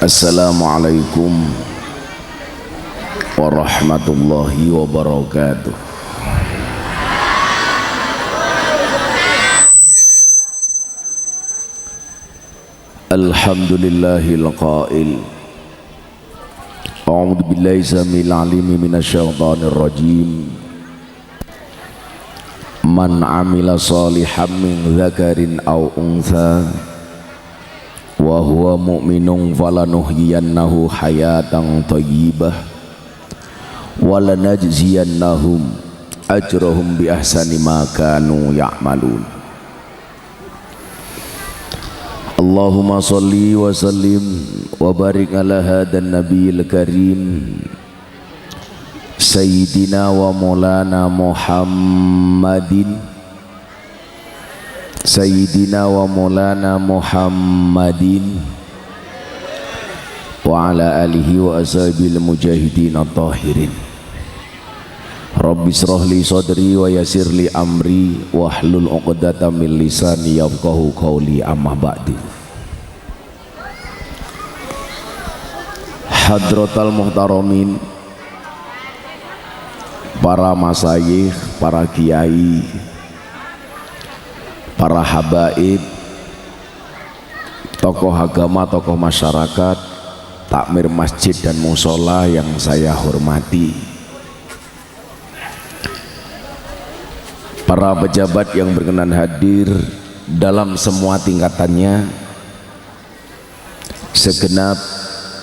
Assalamualaikum warahmatullahi wabarakatuh. Alhamdulillahil qail a'udzu billahi samil alim minasyaitonir rajim. Man amila shalihan min dzakarin aw untha wa huwa mu'minun falanuhyiyannahu hayatan thayyibah wa lanajziyannahum ajrahum bi ahsani ma kanu ya'malun. Allahumma salli wa sallim wa barik ala hadan nabiyil karim Sayyidina wa maulana Muhammadin Sayyidina wa maulana Muhammadin wa ala alihi wa ashabil mujahidin at-tahirin. Rabbi shrah li sadri wa yassir li amri wahlul 'uqdatam min lisani yafqahu qawli, amma ba'du. Hadratal muhtaramin, para masyayikh, para kiai, para habaib, tokoh agama, tokoh masyarakat, takmir masjid dan musola yang saya hormati, para pejabat yang berkenan hadir dalam semua tingkatannya, segenap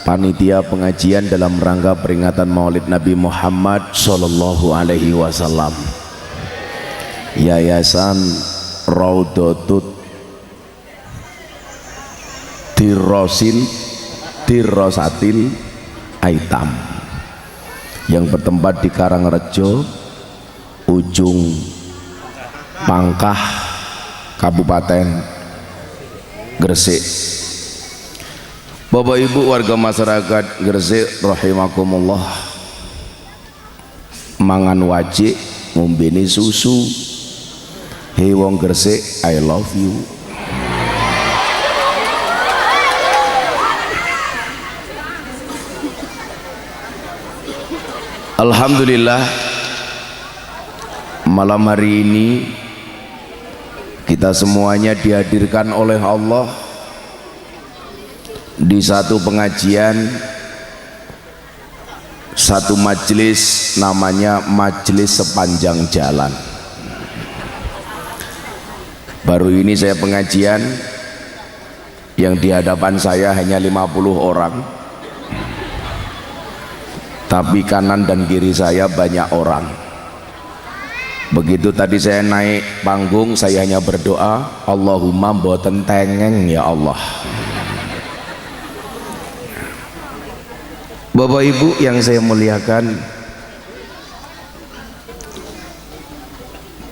panitia pengajian dalam rangka peringatan Maulid Nabi Muhammad Sallallahu Alaihi Wasallam, Yayasan Raudhatut Dirrosatil Aitam yang bertempat di Karangrejo, ujung Pangkah, Kabupaten Gresik. Bapak Ibu warga masyarakat Gresik rahimakumullah, mangan wajik ngombene susu. Hey wong Gresik, I love you. Alhamdulillah, malam hari ini kita semuanya dihadirkan oleh Allah di satu pengajian, satu majelis, namanya Majelis Sepanjang Jalan. Baru ini saya pengajian yang di hadapan saya hanya 50 orang, tapi kanan dan kiri saya banyak orang. Begitu tadi saya naik panggung, saya hanya berdoa, Allahumma mboten tengeng ya Allah. Bapak Ibu yang saya muliakan,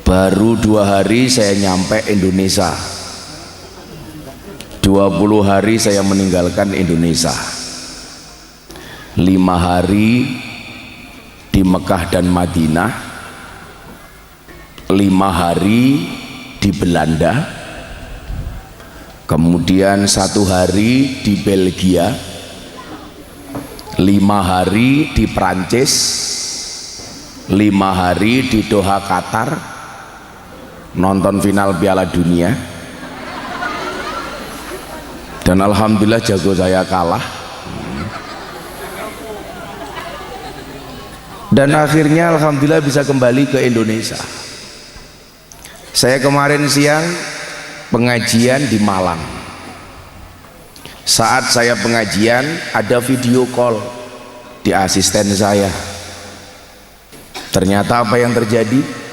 baru 2 hari saya nyampe Indonesia, 20 hari saya meninggalkan Indonesia, 5 hari di Mekah dan Madinah, 5 hari di Belanda, kemudian 1 hari di Belgia, 5 hari di Prancis, 5 hari di Doha, Qatar, nonton final Piala Dunia, dan alhamdulillah jago saya kalah. Dan akhirnya alhamdulillah bisa kembali ke Indonesia. Saya kemarin siang pengajian di Malang. Saat saya pengajian ada video call di asisten saya. Ternyata apa yang terjadi?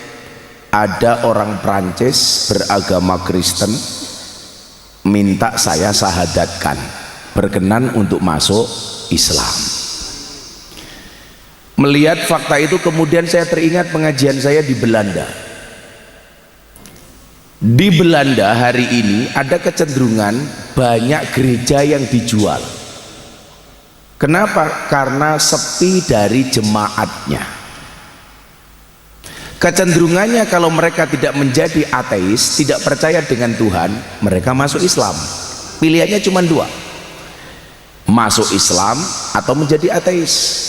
Ada orang Prancis beragama Kristen minta saya syahadatkan, berkenan untuk masuk Islam. Melihat fakta itu kemudian saya teringat pengajian saya di Belanda. Di Belanda hari ini ada kecenderungan banyak gereja yang dijual. Kenapa? Karena sepi dari jemaatnya. Kecenderungannya kalau mereka tidak menjadi ateis, tidak percaya dengan Tuhan, mereka masuk Islam. Pilihannya cuma 2, masuk Islam atau menjadi ateis.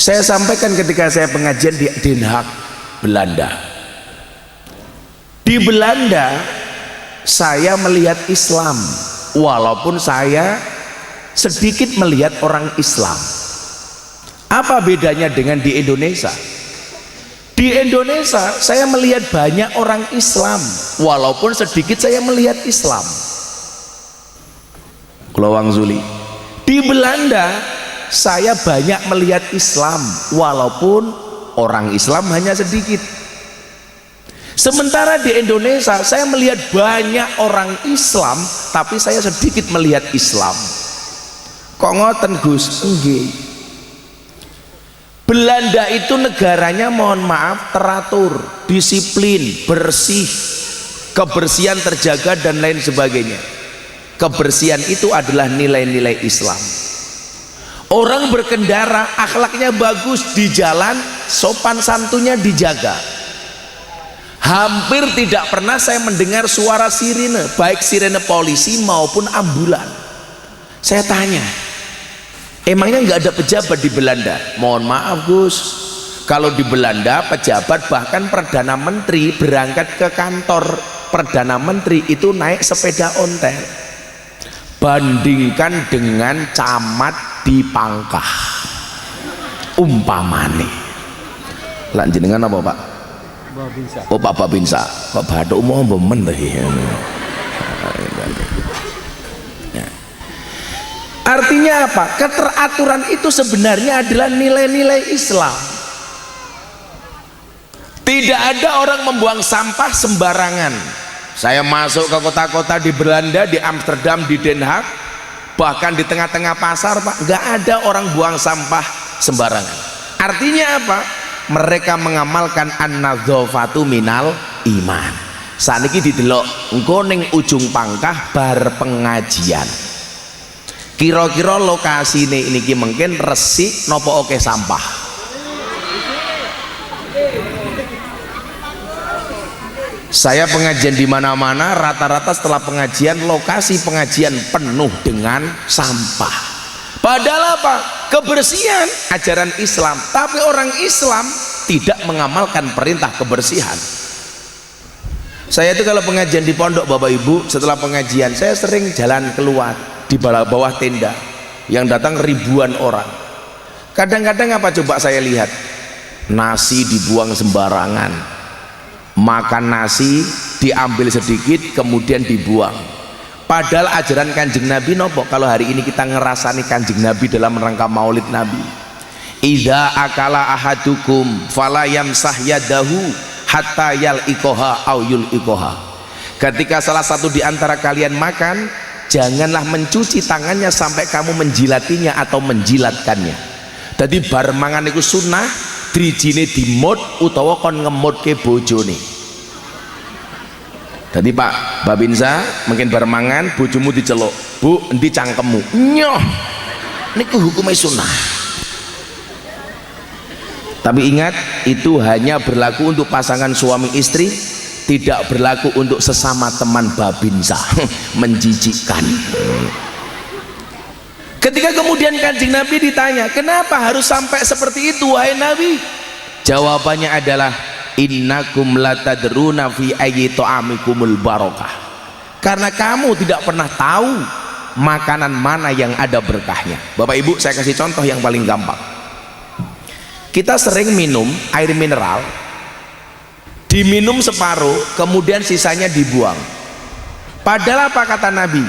Saya sampaikan ketika saya pengajian di Den Haag, Belanda. Di Belanda saya melihat Islam, walaupun saya sedikit melihat orang Islam. Apa bedanya dengan di Indonesia? Di Indonesia saya melihat banyak orang Islam, walaupun sedikit saya melihat Islam. Kelawang Zuli. Di Belanda saya banyak melihat Islam, walaupun orang Islam hanya sedikit. Sementara di Indonesia saya melihat banyak orang Islam, tapi saya sedikit melihat Islam. Kok ngoten Gus? Nggih. Belanda itu negaranya mohon maaf teratur, disiplin, bersih, kebersihan terjaga dan lain sebagainya. Kebersihan itu adalah nilai-nilai Islam. Orang berkendara akhlaknya bagus di jalan, sopan santunnya dijaga. Hampir tidak pernah saya mendengar suara sirine, baik sirine polisi maupun ambulan. Saya tanya, emangnya nggak ada pejabat di Belanda? Mohon maaf Gus, kalau di Belanda pejabat bahkan Perdana Menteri berangkat ke kantor Perdana Menteri itu naik sepeda ontel. Bandingkan dengan camat di Pangkah umpamane. Lah jenengan apa Pak? Babinsa. Oh Pak Babinsa. Kok bathuk mau mbemen to ya. Artinya apa? Keteraturan itu sebenarnya adalah nilai-nilai Islam. Tidak ada orang membuang sampah sembarangan. Saya masuk ke kota-kota di Belanda, di Amsterdam, di Den Haag, bahkan di tengah-tengah pasar Pak, nggak ada orang buang sampah sembarangan. Artinya apa? Mereka mengamalkan an-nadzafatu minal iman. Saniki didelok engko ning ujung Pangkah bar pengajian. Kira-kira lokasine niki mungkin resik nopo oke sampah. Saya pengajian di mana-mana, rata-rata setelah pengajian lokasi pengajian penuh dengan sampah. Padahal apa? Kebersihan ajaran Islam, tapi orang Islam tidak mengamalkan perintah kebersihan. Saya itu kalau pengajian di pondok Bapak Ibu, setelah pengajian saya sering jalan keluar di bawah tenda yang datang ribuan orang. Kadang-kadang apa coba saya lihat? Nasi dibuang sembarangan. Makan nasi diambil sedikit kemudian dibuang. Padahal ajaran Kanjeng Nabi nopo? Kalau hari ini kita ngerasani Kanjeng Nabi dalam rangka Maulid Nabi, idza akala ahadukum fala yamsah yadahu hatta yal'iqaha aw yul'iqaha. Ketika salah satu di antara kalian makan, janganlah mencuci tangannya sampai kamu menjilatinya atau menjilatkannya. Jadi bar mangan iku sunnah, drijine dimut utawa kon ngemutke bojone. Jadi Pak Babinsa mungkin bar mangan bojomu diceluk, "Bu, endi cangkemmu?" Nyoh. Niku hukumnya sunnah. Tapi ingat, itu hanya berlaku untuk pasangan suami istri, tidak berlaku untuk sesama teman Babinsa. Menjijikkan. Ketika kemudian Kanjeng Nabi ditanya, kenapa harus sampai seperti itu wahai Nabi? Jawabannya adalah, innakum latadruna fi ayyi ta'amikumul barakah. Karena kamu tidak pernah tahu makanan mana yang ada berkahnya. Bapak Ibu, saya kasih contoh yang paling gampang. Kita sering minum air mineral, diminum separuh kemudian sisanya dibuang. Padahal apa kata Nabi?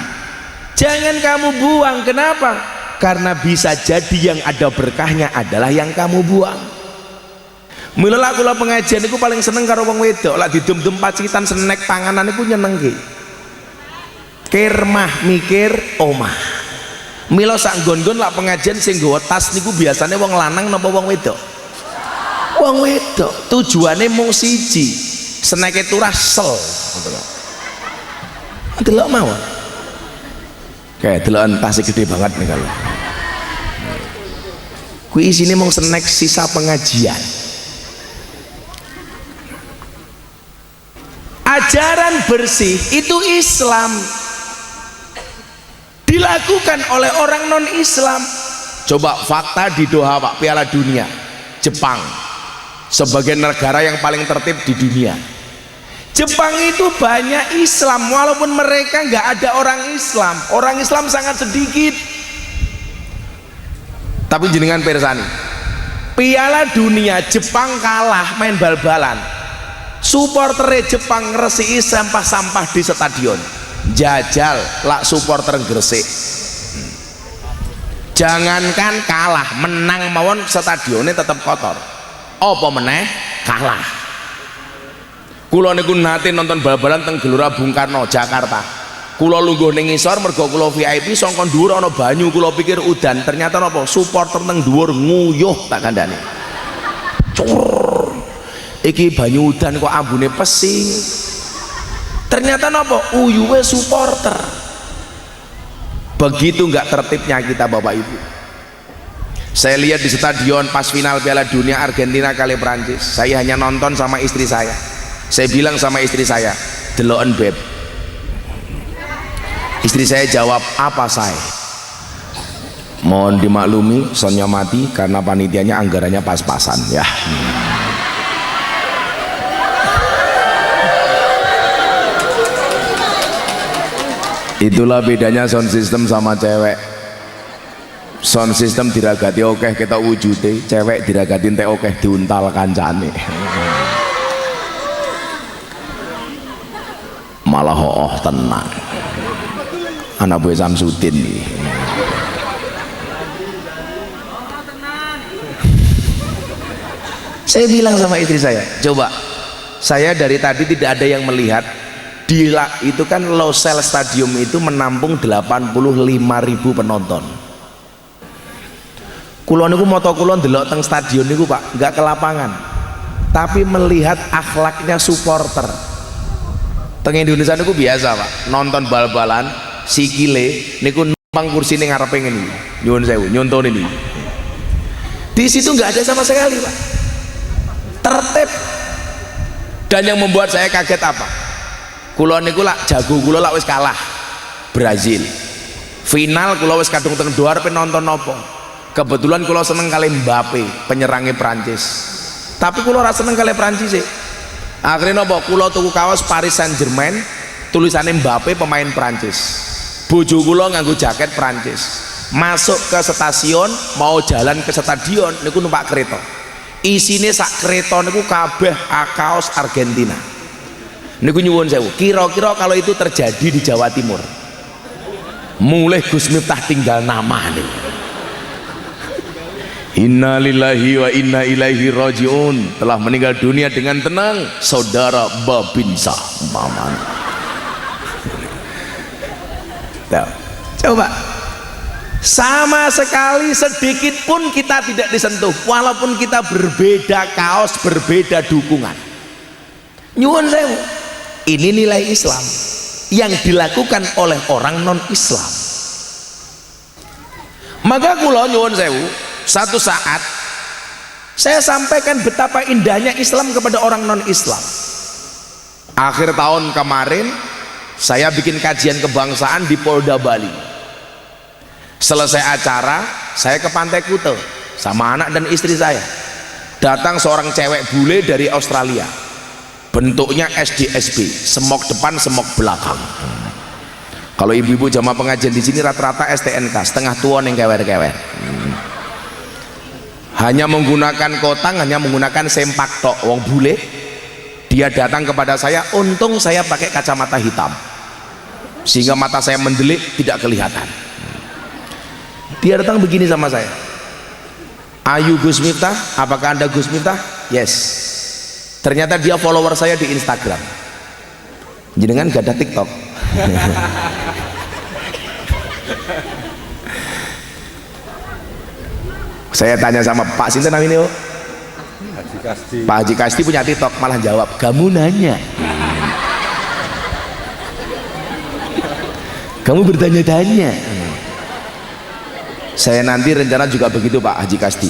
Jangan kamu buang. Kenapa? Karena bisa jadi yang ada berkahnya adalah yang kamu buang. Mula kula pengajian iku paling seneng karo wong wedok, lak didum-dum pacitan snack panganan iku nyenengke. Kirmah mikir omah. Mila sak nggon-nggon lak pengajian sing nggawa tas niku biasane wong lanang napa wong wedok? Wong wedok. Tujuane mung siji, snack-e turah sel. Delok mawon. Kayak delokan tasik gede banget nih kalau. Kuwi isine mung snack sisa pengajian. Ajaran bersih itu Islam. Di dilakukan oleh orang non Islam. Coba fakta di Doha Pak, Piala Dunia, Jepang sebagai negara yang paling tertib di dunia. Jepang itu banyak Islam walaupun mereka nggak ada orang Islam. Orang Islam sangat sedikit. Tapi jenengan persani, Piala Dunia Jepang kalah main bal-balan. Supporter Jepang ngeresiki sampah-sampah di stadion. Jajal lak supporter Gresik. Jangankan kalah, menang mawon stadionnya tetap kotor. Apa meneh kalah. Kula niku nate nonton bal-balan teng Gelora Bung Karno Jakarta. Kula lungguh ning ngisor mergo kula VIP sangka dhuwur ana banyu, kula pikir udan, ternyata napa supporter teng dhuwur nguyuh tak kandhane. Cur. Iki banyu udan kok ambune pesing. Ternyata napa uyuwe supporter. Begitu enggak tertibnya kita Bapak Ibu. Saya lihat di stadion pas final Piala Dunia Argentina kali Prancis, saya hanya nonton sama istri saya. Saya bilang sama istri saya, deloken beb. Istri saya jawab, apa saya? Mohon dimaklumi, sonnya mati karena panitianya anggarannya pas-pasan ya. Itulah bedanya sound system sama cewek. Sound system diragati okeh kita wujute, cewek diragatin teh okeh diuntal kancane. Malah hooh tenang. Anak buah Samsudin nih. Saya bilang sama istri saya, coba saya dari tadi tidak ada yang melihat itu kan Lossell Stadium itu menampung 85.000 penonton. Kulon niku moto kulon delok teng stadion niku Pak, nggak ke lapangan, tapi melihat akhlaknya supporter. Teng Indonesia niku biasa Pak, nonton bal-balan sikile niku numpang kursi ning ngarepe ngene. Nyuwun sewu, nyonton ini. Di situ nggak ada sama sekali Pak. Tertib. Dan yang membuat saya kaget apa? Kula niku lak jago kula lak wis kalah Brazil. Final kula wis kadung teng doar penonton nopo. Kebetulan kula seneng kali Mbappe, penyerangnya Prancis. Tapi kula ora seneng kali Prancis sih. Akhirnya nopo kula tuku kaos Paris Saint-Germain tulisannya Mbappe pemain Prancis. Bojo kula nganggo jaket Prancis. Masuk ke stasiun mau jalan ke stadion niku numpak kereta. Isine sak kereta niku kabeh kaos Argentina. Niku nyuwun sewu, kira-kira kalau itu terjadi di Jawa Timur, mulai Gus Miftah tinggal nama nih. Inna lillahi wa inna ilaihi rajiun, telah meninggal dunia dengan tenang saudara Babinsa Maman. Coba sama sekali sedikit pun kita tidak disentuh, walaupun kita berbeda kaos, berbeda dukungan. Nyuwun sewu, ini nilai Islam yang dilakukan oleh orang non Islam. Maka kula nyuwun sewu, satu saat saya sampaikan betapa indahnya Islam kepada orang non Islam. Akhir tahun kemarin saya bikin kajian kebangsaan di Polda Bali. Selesai acara saya ke Pantai Kuta sama anak dan istri saya. Datang seorang cewek bule dari Australia, bentuknya SDSB, semok depan semok belakang. Kalau ibu-ibu jamaah pengajian di sini rata-rata STNK, setengah tua yang kewer-kewer. Hanya menggunakan kotang, hanya menggunakan sempak tok. Wong bule, dia datang kepada saya, untung saya pakai kacamata hitam sehingga mata saya mendelik tidak kelihatan. Dia datang begini sama saya, ayu Gus Miftah, apakah anda Gus Miftah? Yes. Ternyata dia follower saya di Instagram. Jenengan gak ada TikTok. Saya tanya sama Pak Sinten namanya, Pak Haji Kasti punya TikTok, malah jawab, kamu nanya, kamu bertanya-tanya. Saya nanti rencana juga begitu Pak Haji Kasti,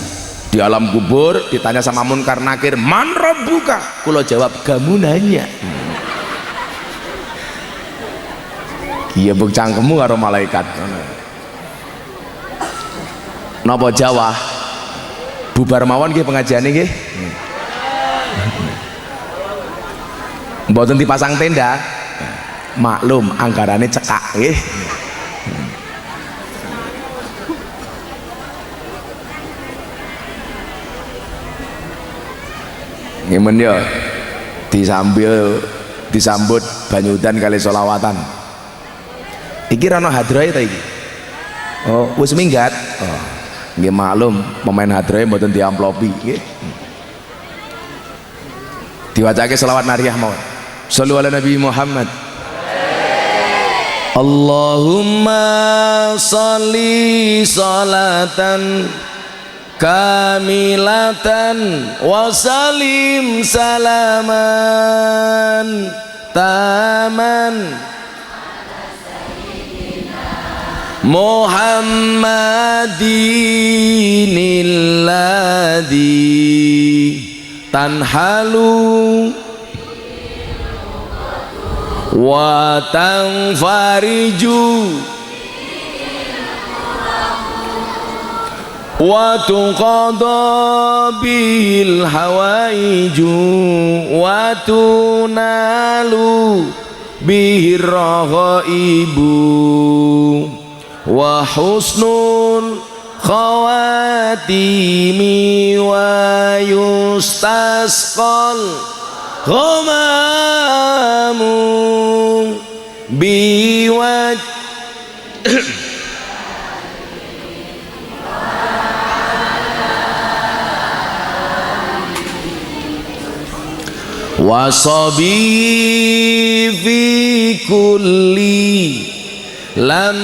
di alam kubur ditanya sama Munkar Nakir, man rabbuka, kulo jawab, kamu nanya. Iya buk cangkemmu karo malaikat. Napa Jawa? Bubar mawon nggih pengajiane nggih. Mboten dipasang tenda. Maklum anggarane cekak nggih. Ngemen ya disambut banyudan kali solawatan. Iki rano hadroe ta iki? Oh, wis minggat. Oh, nggih maklum pemain hadroe mboten diamplopi nggih. Diwacake selawat nariyah mawon. Shallu ala Nabi Muhammad. Allahumma sholli sholatan kamilatan wa salim salaman taman Muhammadinil ladzi tanhalu wa tanfariju wa tuqadha bil hawaiju wa tunalu bihir raghaibu wa husnul khawatimi wa yustasqal ghamamu biwaj wasabi fi kulli lam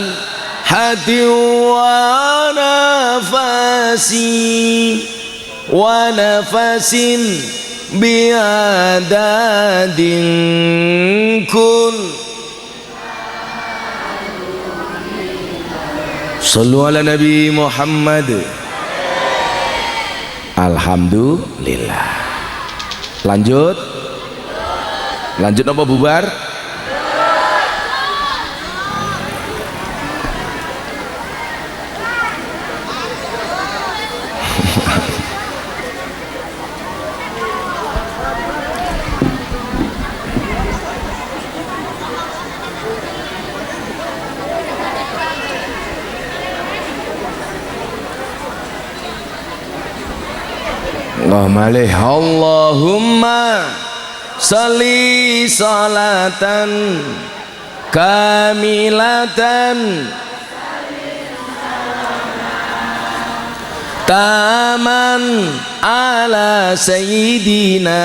hati wa nafasi wa nafasin biadadin kul. Sallu ala Nabi Muhammad. Alhamdulillah. Lanjut apa bubar? Allahumma sholli sholatan kamilatan taman ala sayyidina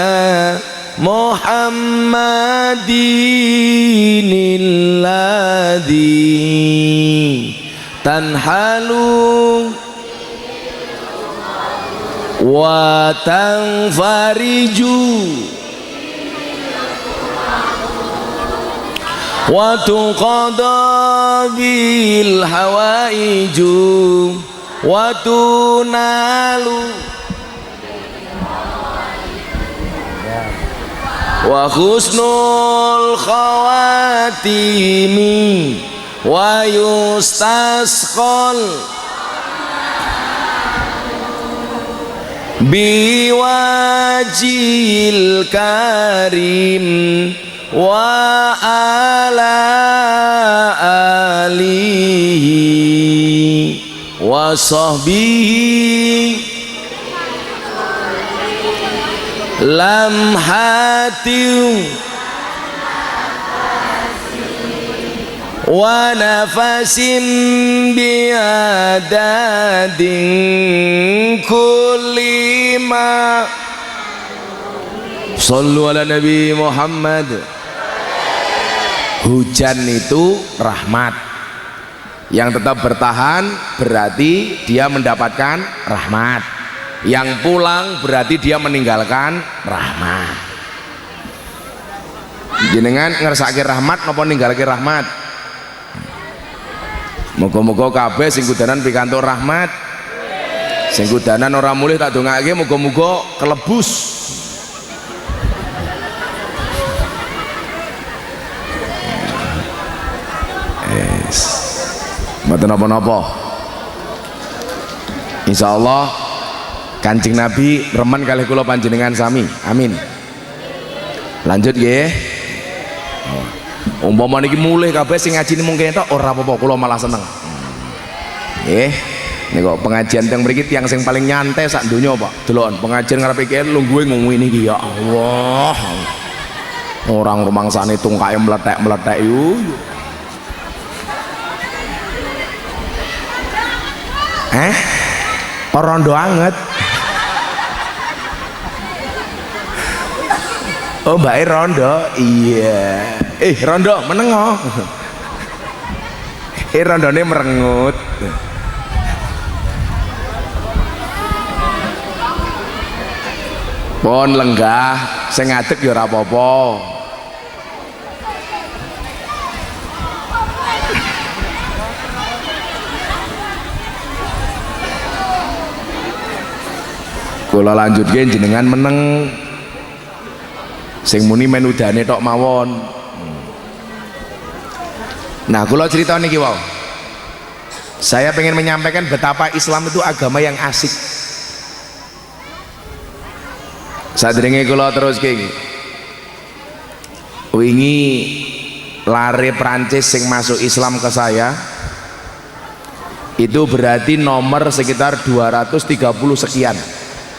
Muhammadinil ladzi tanhalu wa tanfariju wa tuqadha bil hawaiju wa tunalu wa husnul khawatimi wa yustasqal biwajil karim wa ala alihi wa sahbihi lam hati wa nafasin biadadin kullima. Sallu ala Nabi Muhammad. Hujan itu rahmat yang tetap bertahan, berarti dia mendapatkan rahmat. Yang pulang berarti dia meninggalkan rahmat. Jenengan ngersake rahmat napa ninggalke rahmat? Muga-muga kabeh sing kudanan pikantuk rahmat. Sing kudanan ora mulih tak dongake muga-muga kelebus. Mboten napa-napa. Insyaallah Kanjeng Nabi remen kalih kula panjenengan sami. Amin. Lanjut nggih. Umpama niki mulih kabeh sing ngajine mung kene tok ora apa-apa, kula malah seneng. Nggih. Niku pengajian teng mriki tiyang sing paling nyantai sak donya, Pak. Delokon pengajian ngarepe iki lungguhe ngomong niki ya Allah. Orang rumangsane tungkae meletek-meletek yu. Rondo anget. Oh mbak rondo, iya. Rondo menengo. Rondone merengut. Pon lenggah, sing ngadeg ya ora apa-apa. Kula lanjutke jenengan meneng. Sing muni men udane tok mawon. Nah, kula cerita niki wae. Saya pengen menyampaikan betapa Islam itu agama yang asik. Sadurunge kula teruske iki. Wingi lare Prancis sing masuk Islam ke saya itu berarti nomor sekitar 230 sekian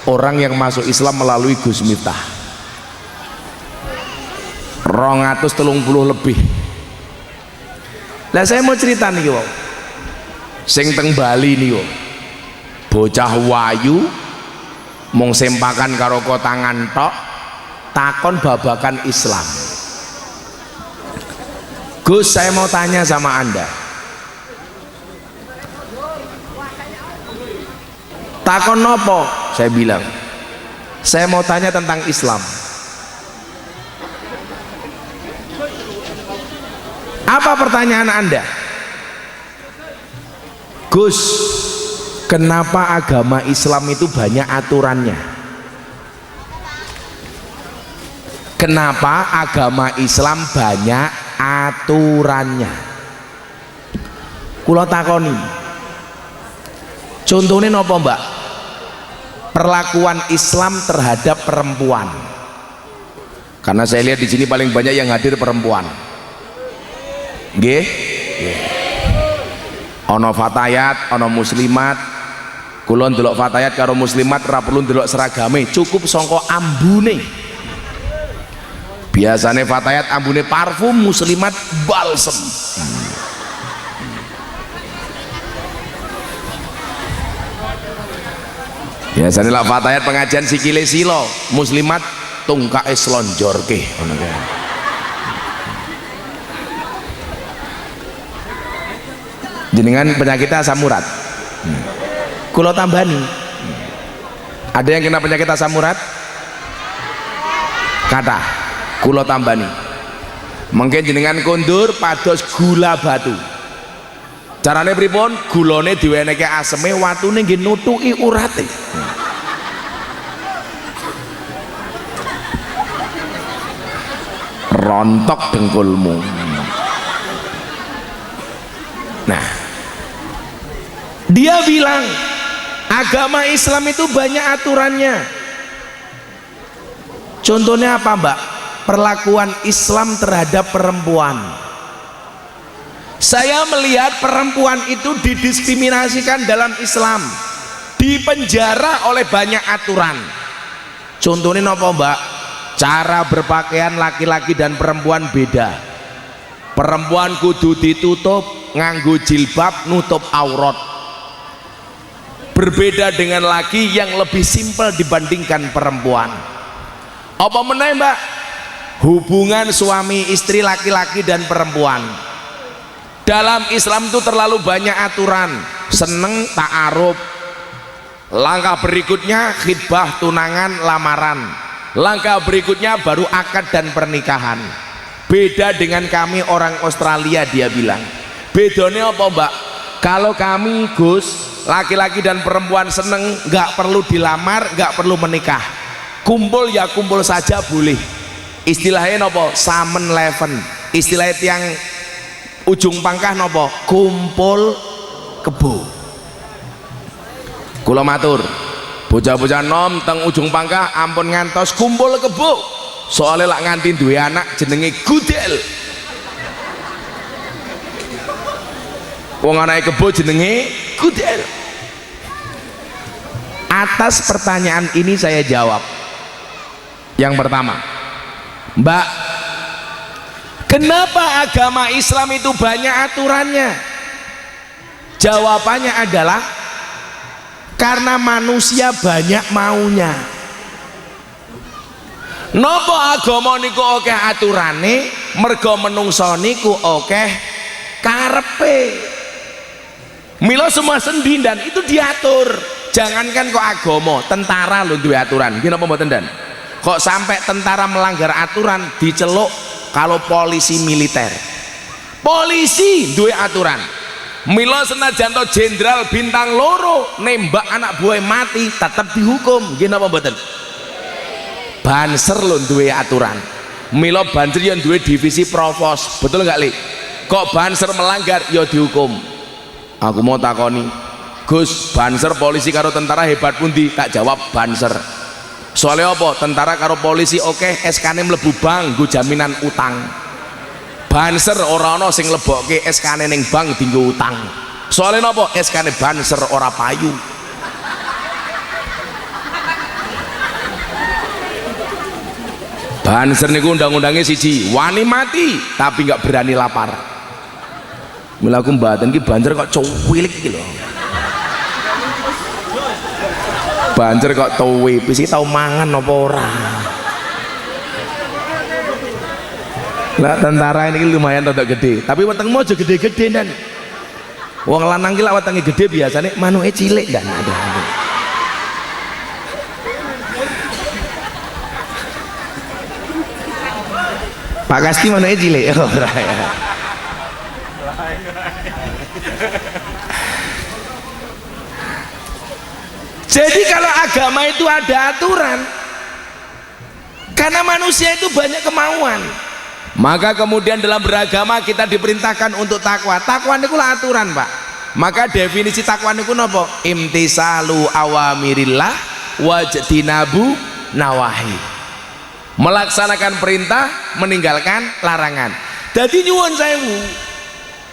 orang yang masuk Islam melalui Gus Miftah. 230 lebih. Lah saya mau cerita nih wong. Sing teng Bali nih wong. Bocah wayu mung sempakan karo kotangan tok takon babakan Islam. Gus, saya mau tanya sama Anda. Takon nopo? Saya bilang, saya mau tanya tentang Islam. Apa pertanyaan Anda? Gus, kenapa agama Islam itu banyak aturannya? Kenapa agama Islam banyak aturannya? Kula takoni. Contohnya nopo mbak? Perlakuan Islam terhadap perempuan. Karena saya lihat di sini paling banyak yang hadir perempuan. Nggih. Ono fatayat, ono muslimat. Kula ndelok fatayat karo muslimat ora perlu ndelok seragame, cukup sangka ambune. Biasane fatayat ambune parfum, muslimat balsem. Biasane lah fatayat pengajian sikile silo, muslimat tungkae slonjorke ngono kae. Jenengan penyakit asam urat. Kula tambani. Ada yang kena penyakit asam urat? Kata, kula tambani. Mungkin jenengan kondur pados gula batu. Carane pripun? Gulane diwenehke aseme, watune nggih nutuki urate. Rontok dengkulmu. Nah, dia bilang agama Islam itu banyak aturannya. Contohnya apa mbak? Perlakuan Islam terhadap perempuan. Saya melihat perempuan itu didiskriminasikan dalam Islam, dipenjara oleh banyak aturan. Contohnya apa mbak? Cara berpakaian laki-laki dan perempuan beda. Perempuan kudu ditutup nganggo jilbab nutup aurat. Berbeda dengan laki yang lebih simpel dibandingkan perempuan. Apa meneh mbak? Hubungan suami istri laki-laki dan perempuan. Dalam Islam itu terlalu banyak aturan. Seneng ta'aruf. Langkah berikutnya khitbah, tunangan, lamaran. Langkah berikutnya baru akad dan pernikahan. Beda dengan kami orang Australia, dia bilang. Bedanya apa mbak? Kalau kami Gus, laki-laki dan perempuan seneng, nggak perlu dilamar, nggak perlu menikah. Kumpul ya kumpul saja boleh. Istilahnya apa? Samen leven. Istilahnya tiang ujung pangkah nopo? Kumpul kebo. Kula matur, bocah-bocah nom teng ujung pangkah ampun ngantos kumpul kebo. Soalnya lak nganti duwe anak jenenge Gudel. Wong anake kebo jenenge Gudel. Atas pertanyaan ini saya jawab. Yang pertama, Mbak, kenapa agama Islam itu banyak aturannya? Jawabannya adalah karena manusia banyak maunya. Nopo agama niku akeh aturane, mergo menungso niku akeh karepe. Mila semua sendi dan itu diatur. Jangankan kok agama, tentara lho duwe aturan. Nggih napa mboten dan? Kok sampai tentara melanggar aturan diceluk kalau polisi militer. Polisi duwe aturan. Mila senajan to jenderal bintang loro nembak anak buah mati tetap dihukum. Nggih napa mboten? Banser lho duwe aturan. Mila banser yang duwe divisi provos. Betul nggak Li? Kok banser melanggar ya dihukum. Aku mau takoni, Gus, banser polisi karo tentara hebat pundi? Tak jawab banser. Soalnya apa? Tentara karo polisi oke, SK-ne mlebu bank nggo jaminan utang. Banser ora ana sing lebokke SK-ne ning bank dienggo utang. Soalnya napa? SK-ne banser ora payu. Banser niku undang-undangnya siji, wani mati tapi nggak berani lapar. Mula aku mbaten ki banser kok cuwilik iki lho. Banser kok tuwi, wis iki tau mangan apa ora? Lah tentara ini lumayan rada gede, tapi wetengmu aja gede-gede dan. Wong lanang ki lak wetenge gede biasane manuke cilik dan ada. Pak Kasti manuke cilik ora ya. Jadi kalau agama itu ada aturan, karena manusia itu banyak kemauan, maka kemudian dalam beragama kita diperintahkan untuk takwa. Takwa itu lah aturan Pak. Maka definisi takwa itu apa? Imtisalu awamirillah wajtinabu nawahi. Melaksanakan perintah, meninggalkan larangan. Jadi nyuwun sewu,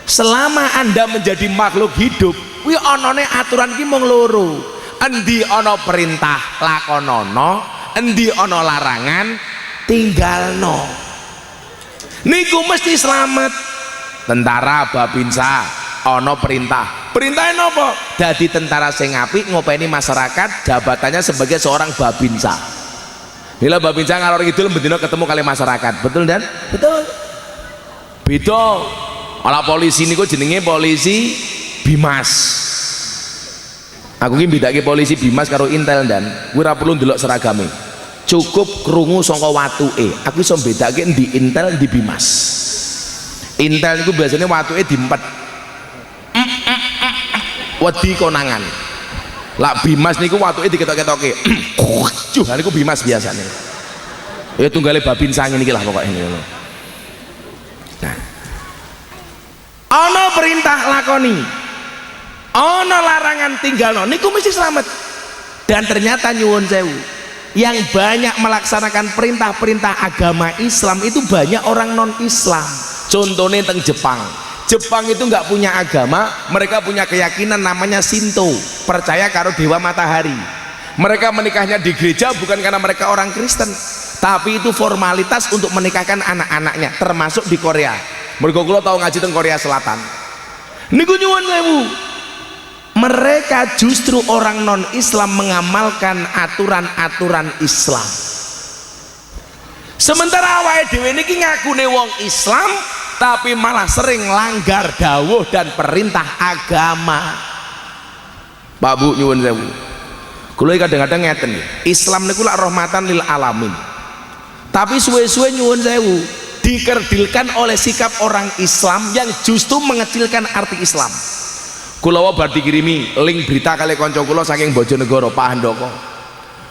selama Anda menjadi makhluk hidup, kuwi onone aturan ki mung loro. Endi ana perintah lakonono, endi ana larangan tinggalno. Niku mesti selamat. Tentara Babinsa ana perintah. Perintahnya napa? Dadi tentara sing apik ngopeni masyarakat, jabatannya sebagai seorang Babinsa. Bila Babinsa ngalor kidul bendina ketemu kali masyarakat. Betul dan? Betul. Beda. Ala polisi niku jenenge polisi Bimas. Aku ki bedake polisi Bimas karo Intel dan kuwi ora perlu ndelok seragame. Cukup krungu saka watuke. Aku iso bedake endi Intel endi Bimas. Intel niku biasanya watuke diempet. Wedi konangan. Lak Bimas niku watuke diketok-ketoke. Cuh, niku Bimas biasane. Ya tunggale Babinsa ngene iki lah pokoke ngono. Nah. Ana perintah lakoni. Ana larangan tinggalno niku mesti selamat. Dan ternyata nyuwun sewu, yang banyak melaksanakan perintah-perintah agama Islam itu banyak orang non Islam. Contohnya teng Jepang. Jepang itu nggak punya agama, mereka punya keyakinan namanya Shinto, percaya karo dewa matahari. Mereka menikahnya di gereja bukan karena mereka orang Kristen, tapi itu formalitas untuk menikahkan anak-anaknya, termasuk di Korea. Mergo kula tau ngaji teng Korea Selatan. Niku nyuwun sewu, mereka justru orang non Islam mengamalkan aturan-aturan Islam, sementara awake dhewe niki ngakune wong Islam tapi malah sering langgar dawuh dan perintah agama. Pak Bu nyuwun sewu, kula kadang-kadang ngeten Islam niku lak rahmatan lil alamin, tapi suwe-suwe nyuwun sewu dikerdilkan oleh sikap orang Islam yang justru mengecilkan arti Islam. Kula wae bar dikirimi link berita kali kanca kula saking Bojonegoro Pak Handoko.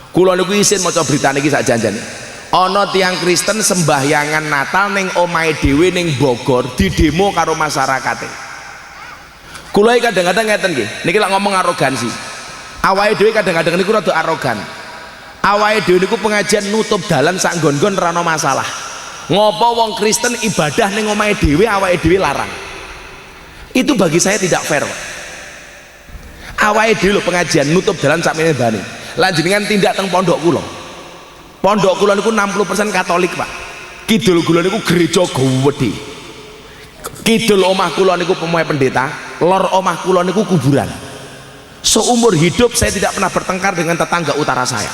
Kula niku isin maca berita niki sak janjane. Ana tiang Kristen sembahyangan Natal ning omahe dhewe ning Bogor didemo karo masyarakate. Kula iki kadang-kadang ngeten nggih, niki lak ngomong arogansi. Awake dhewe kadang-kadang niku rada arogan. Awake dhewe niku pengajian nutup dalan sak nggon-nggon ora ana masalah. Ngopo wong Kristen ibadah ning omahe dhewe awake dhewe larang. Itu bagi saya tidak fair, Pak. Awake dhewe lho pengajian nutup dalan sak meneh-bane. Lan jenengan tindak teng pondok kula. Pondok kula niku 60% Katolik, Pak. Kidul kula niku gereja gede. Kidul omah kula niku pemain pendeta, lor omah kula niku kuburan. Seumur hidup saya tidak pernah bertengkar dengan tetangga utara saya.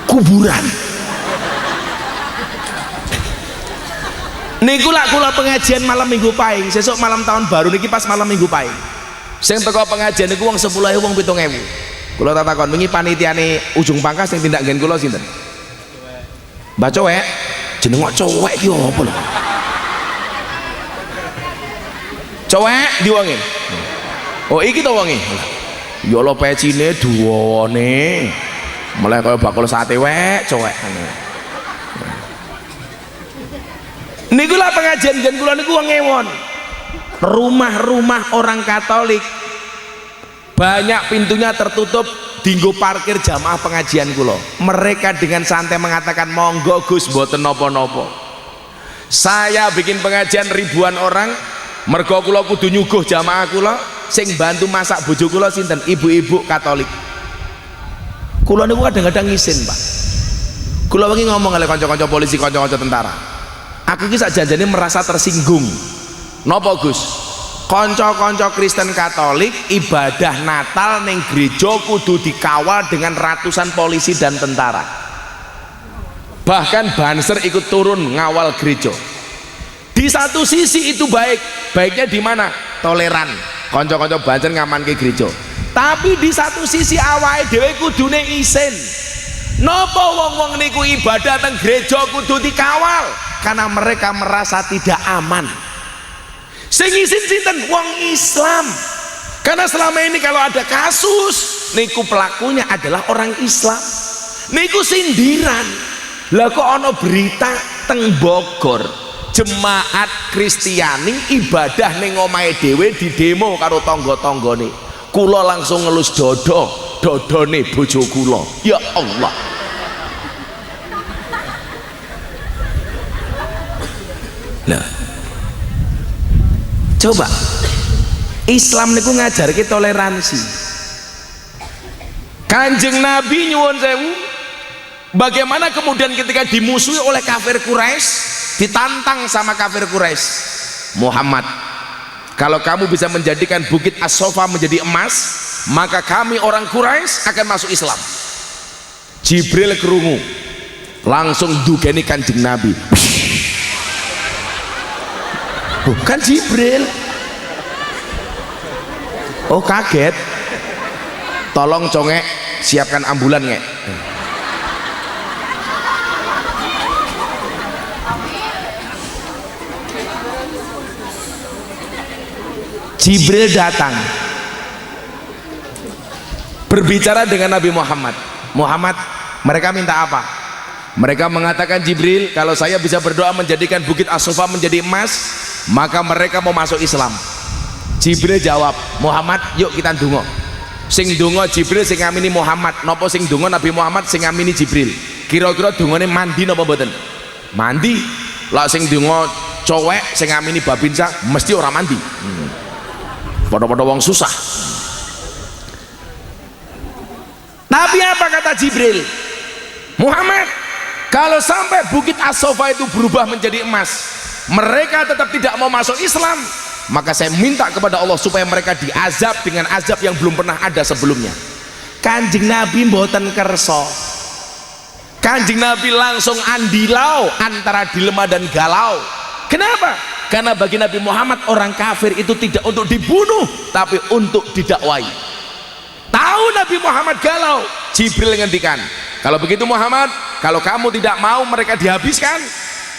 Kuburan. Niku lak kula pengajian malam Minggu Pahing, sesuk malam tahun baru niki pas malam Minggu Pahing. Sing teko pengajian niku wong 10.000 wong 7.000. Kula tak takon wingi panitiane Ujung Pangkas sing tindak nggen kula sinten? Mbak Cowek. Jeneng kok Cowek ki opo lho? Cowek di wonge. Oh iki to wonge. Ya Allah pecine duwone. Mulai kaya bakul sate wek Cowek. Niku lah pengajian jen kula niku wong ewon. Rumah-rumah orang Katolik banyak pintunya tertutup dinggo parkir jamaah pengajian kula. Mereka dengan santai mengatakan monggo Gus mboten napa-napa. Saya bikin pengajian ribuan orang, mergo kula kudu nyuguh jamaah kula, sing bantu masak bojo kula sinten? Ibu-ibu Katolik. Kula niku kadang-kadang ngisin, Pak. Kula wingi ngomong kali kanca-kanca polisi, kanca-kanca tentara. Aku ki sakjanjane merasa tersinggung. Napa Gus? Kanca-kanca Kristen Katolik ibadah Natal ning gereja kudu dikawal dengan ratusan polisi dan tentara. Bahkan Banser ikut turun ngawal gereja. Di satu sisi itu baik. Baiknya di mana? Toleran. Kanca-kanca Banser ngamanke gereja. Tapi di satu sisi awake dhewe kudune isin. Napa wong-wong niku ibadah teng gereja kudu dikawal? Karena mereka merasa tidak aman. Sing isin sinten? Wong Islam. Karena selama ini kalau ada kasus niku pelakunya adalah orang Islam. Niku sindiran. Lah kok ana berita teng Bogor jemaat Kristiani ibadah ning omahe dhewe di demo karo tangga-tanggane. Kula langsung ngelus dodone bojo kula. Ya Allah. Nah, coba Islam niku ngajarke toleransi. Kanjeng Nabi nyuwun sewu, bagaimana kemudian ketika dimusuhi oleh kafir Quraisy, ditantang sama kafir Quraisy, Muhammad, kalau kamu bisa menjadikan bukit As-Sofa menjadi emas, maka kami orang Quraisy akan masuk Islam. Jibril kerungu, langsung dugeni Kanjeng Nabi. Bukan Jibril. Oh kaget. Tolong congek siapkan ambulan ngek. Jibril datang berbicara dengan Nabi Muhammad. Muhammad, mereka minta apa? Mereka mengatakan, Jibril, kalau saya bisa berdoa menjadikan bukit As-Sofa menjadi emas, maka mereka mau masuk Islam. Jibril jawab, Muhammad, yuk kita ndonga. Sing ndonga Jibril, sing ngamini Muhammad. Napa sing ndonga Nabi Muhammad, sing ngamini Jibril? Kira-kira dongane mandi napa mboten? Mandi. Lah sing ndonga cowek, sing ngamini Babinsa mesti ora mandi. Pada-pada wong susah. Tapi apa kata Jibril? Muhammad, kalau sampai bukit As-Sofa itu berubah menjadi emas, mereka tetap tidak mau masuk Islam, maka saya minta kepada Allah supaya mereka diazab dengan azab yang belum pernah ada sebelumnya. Kanjeng Nabi mboten kerso. Kanjeng Nabi langsung andilau antara dilema dan galau. Kenapa? Karena bagi Nabi Muhammad orang kafir itu tidak untuk dibunuh, tapi untuk didakwai. Tahu Nabi Muhammad galau, Jibril ngendikan, kalau begitu Muhammad, kalau kamu tidak mau mereka dihabiskan,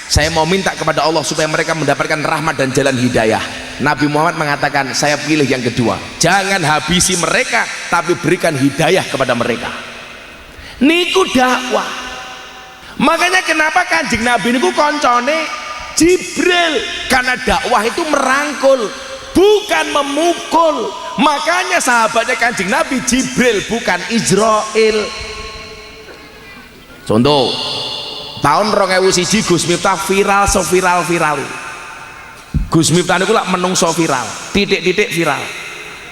saya mau minta kepada Allah supaya mereka mendapatkan rahmat dan jalan hidayah. Nabi Muhammad mengatakan, saya pilih yang kedua, jangan habisi mereka, tapi berikan hidayah kepada mereka. Niku dakwah. Makanya kenapa Kanjeng Nabi niku koncone Jibril, karena dakwah itu merangkul, bukan memukul, Makanya sahabatnya Kanjeng Nabi Jibril bukan Israel. Contoh tahun 2001 Gus Miftah viral viral. Gus Miftah niku lak menungso viral, titik-titik viral.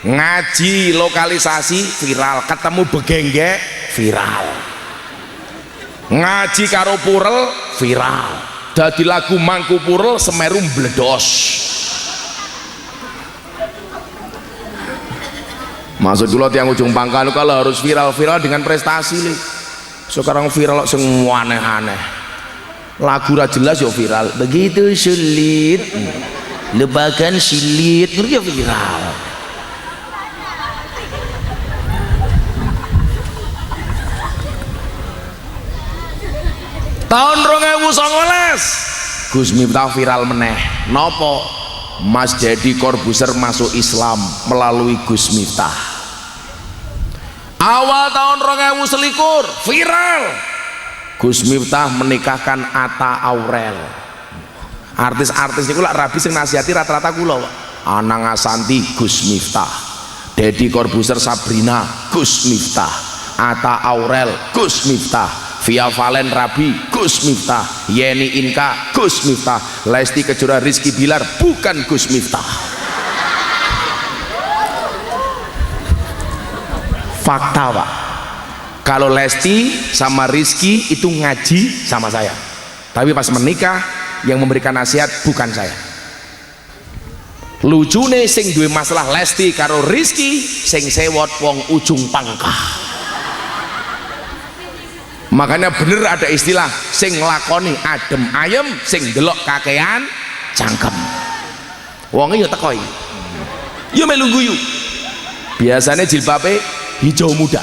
Ngaji lokalisasi viral, ketemu begenggek viral. Ngaji karo purel viral. Dadi lagu Mangku Purel Semeru bledos. Maksud kula tiang ujung pangkal kalau harus viral dengan prestasi nih. Sekarang viral semua aneh-aneh. Lagu ra jelas yo viral. Begitu sulit. Lupakan silit, ngerti viral. Tahun 2019 Gus Miftah viral meneh. Nopo? Mas Deddy Corbuzier masuk Islam melalui Gus Miftah. Awal tahun 2021 viral Gus Miftah menikahkan Atta Aurel. Artis-artis niku lak rabi sing nasihati rata-rata kula, Anang Asanti Gus Miftah, Deddy Corbuzier Sabrina Gus Miftah, Atta Aurel Gus Miftah, Via Valen Rabi Gus Miftah, Yeni Inka Gus Miftah, Lesti Kejora Rizky Bilar bukan Gus Miftah. Fakta Pak, kalau Lesti sama Rizky itu ngaji sama saya, tapi pas menikah yang memberikan nasihat bukan saya. Lucune sing duwe masalah Lesti karo Rizky, sing sewot wong ujung pangkah. Makanya bener ada istilah sing lakoni adem ayem, sing delok kakean cangkem. Wonge yo teko iki. Yo melu guyu. Biasanya jilbabe hijau muda.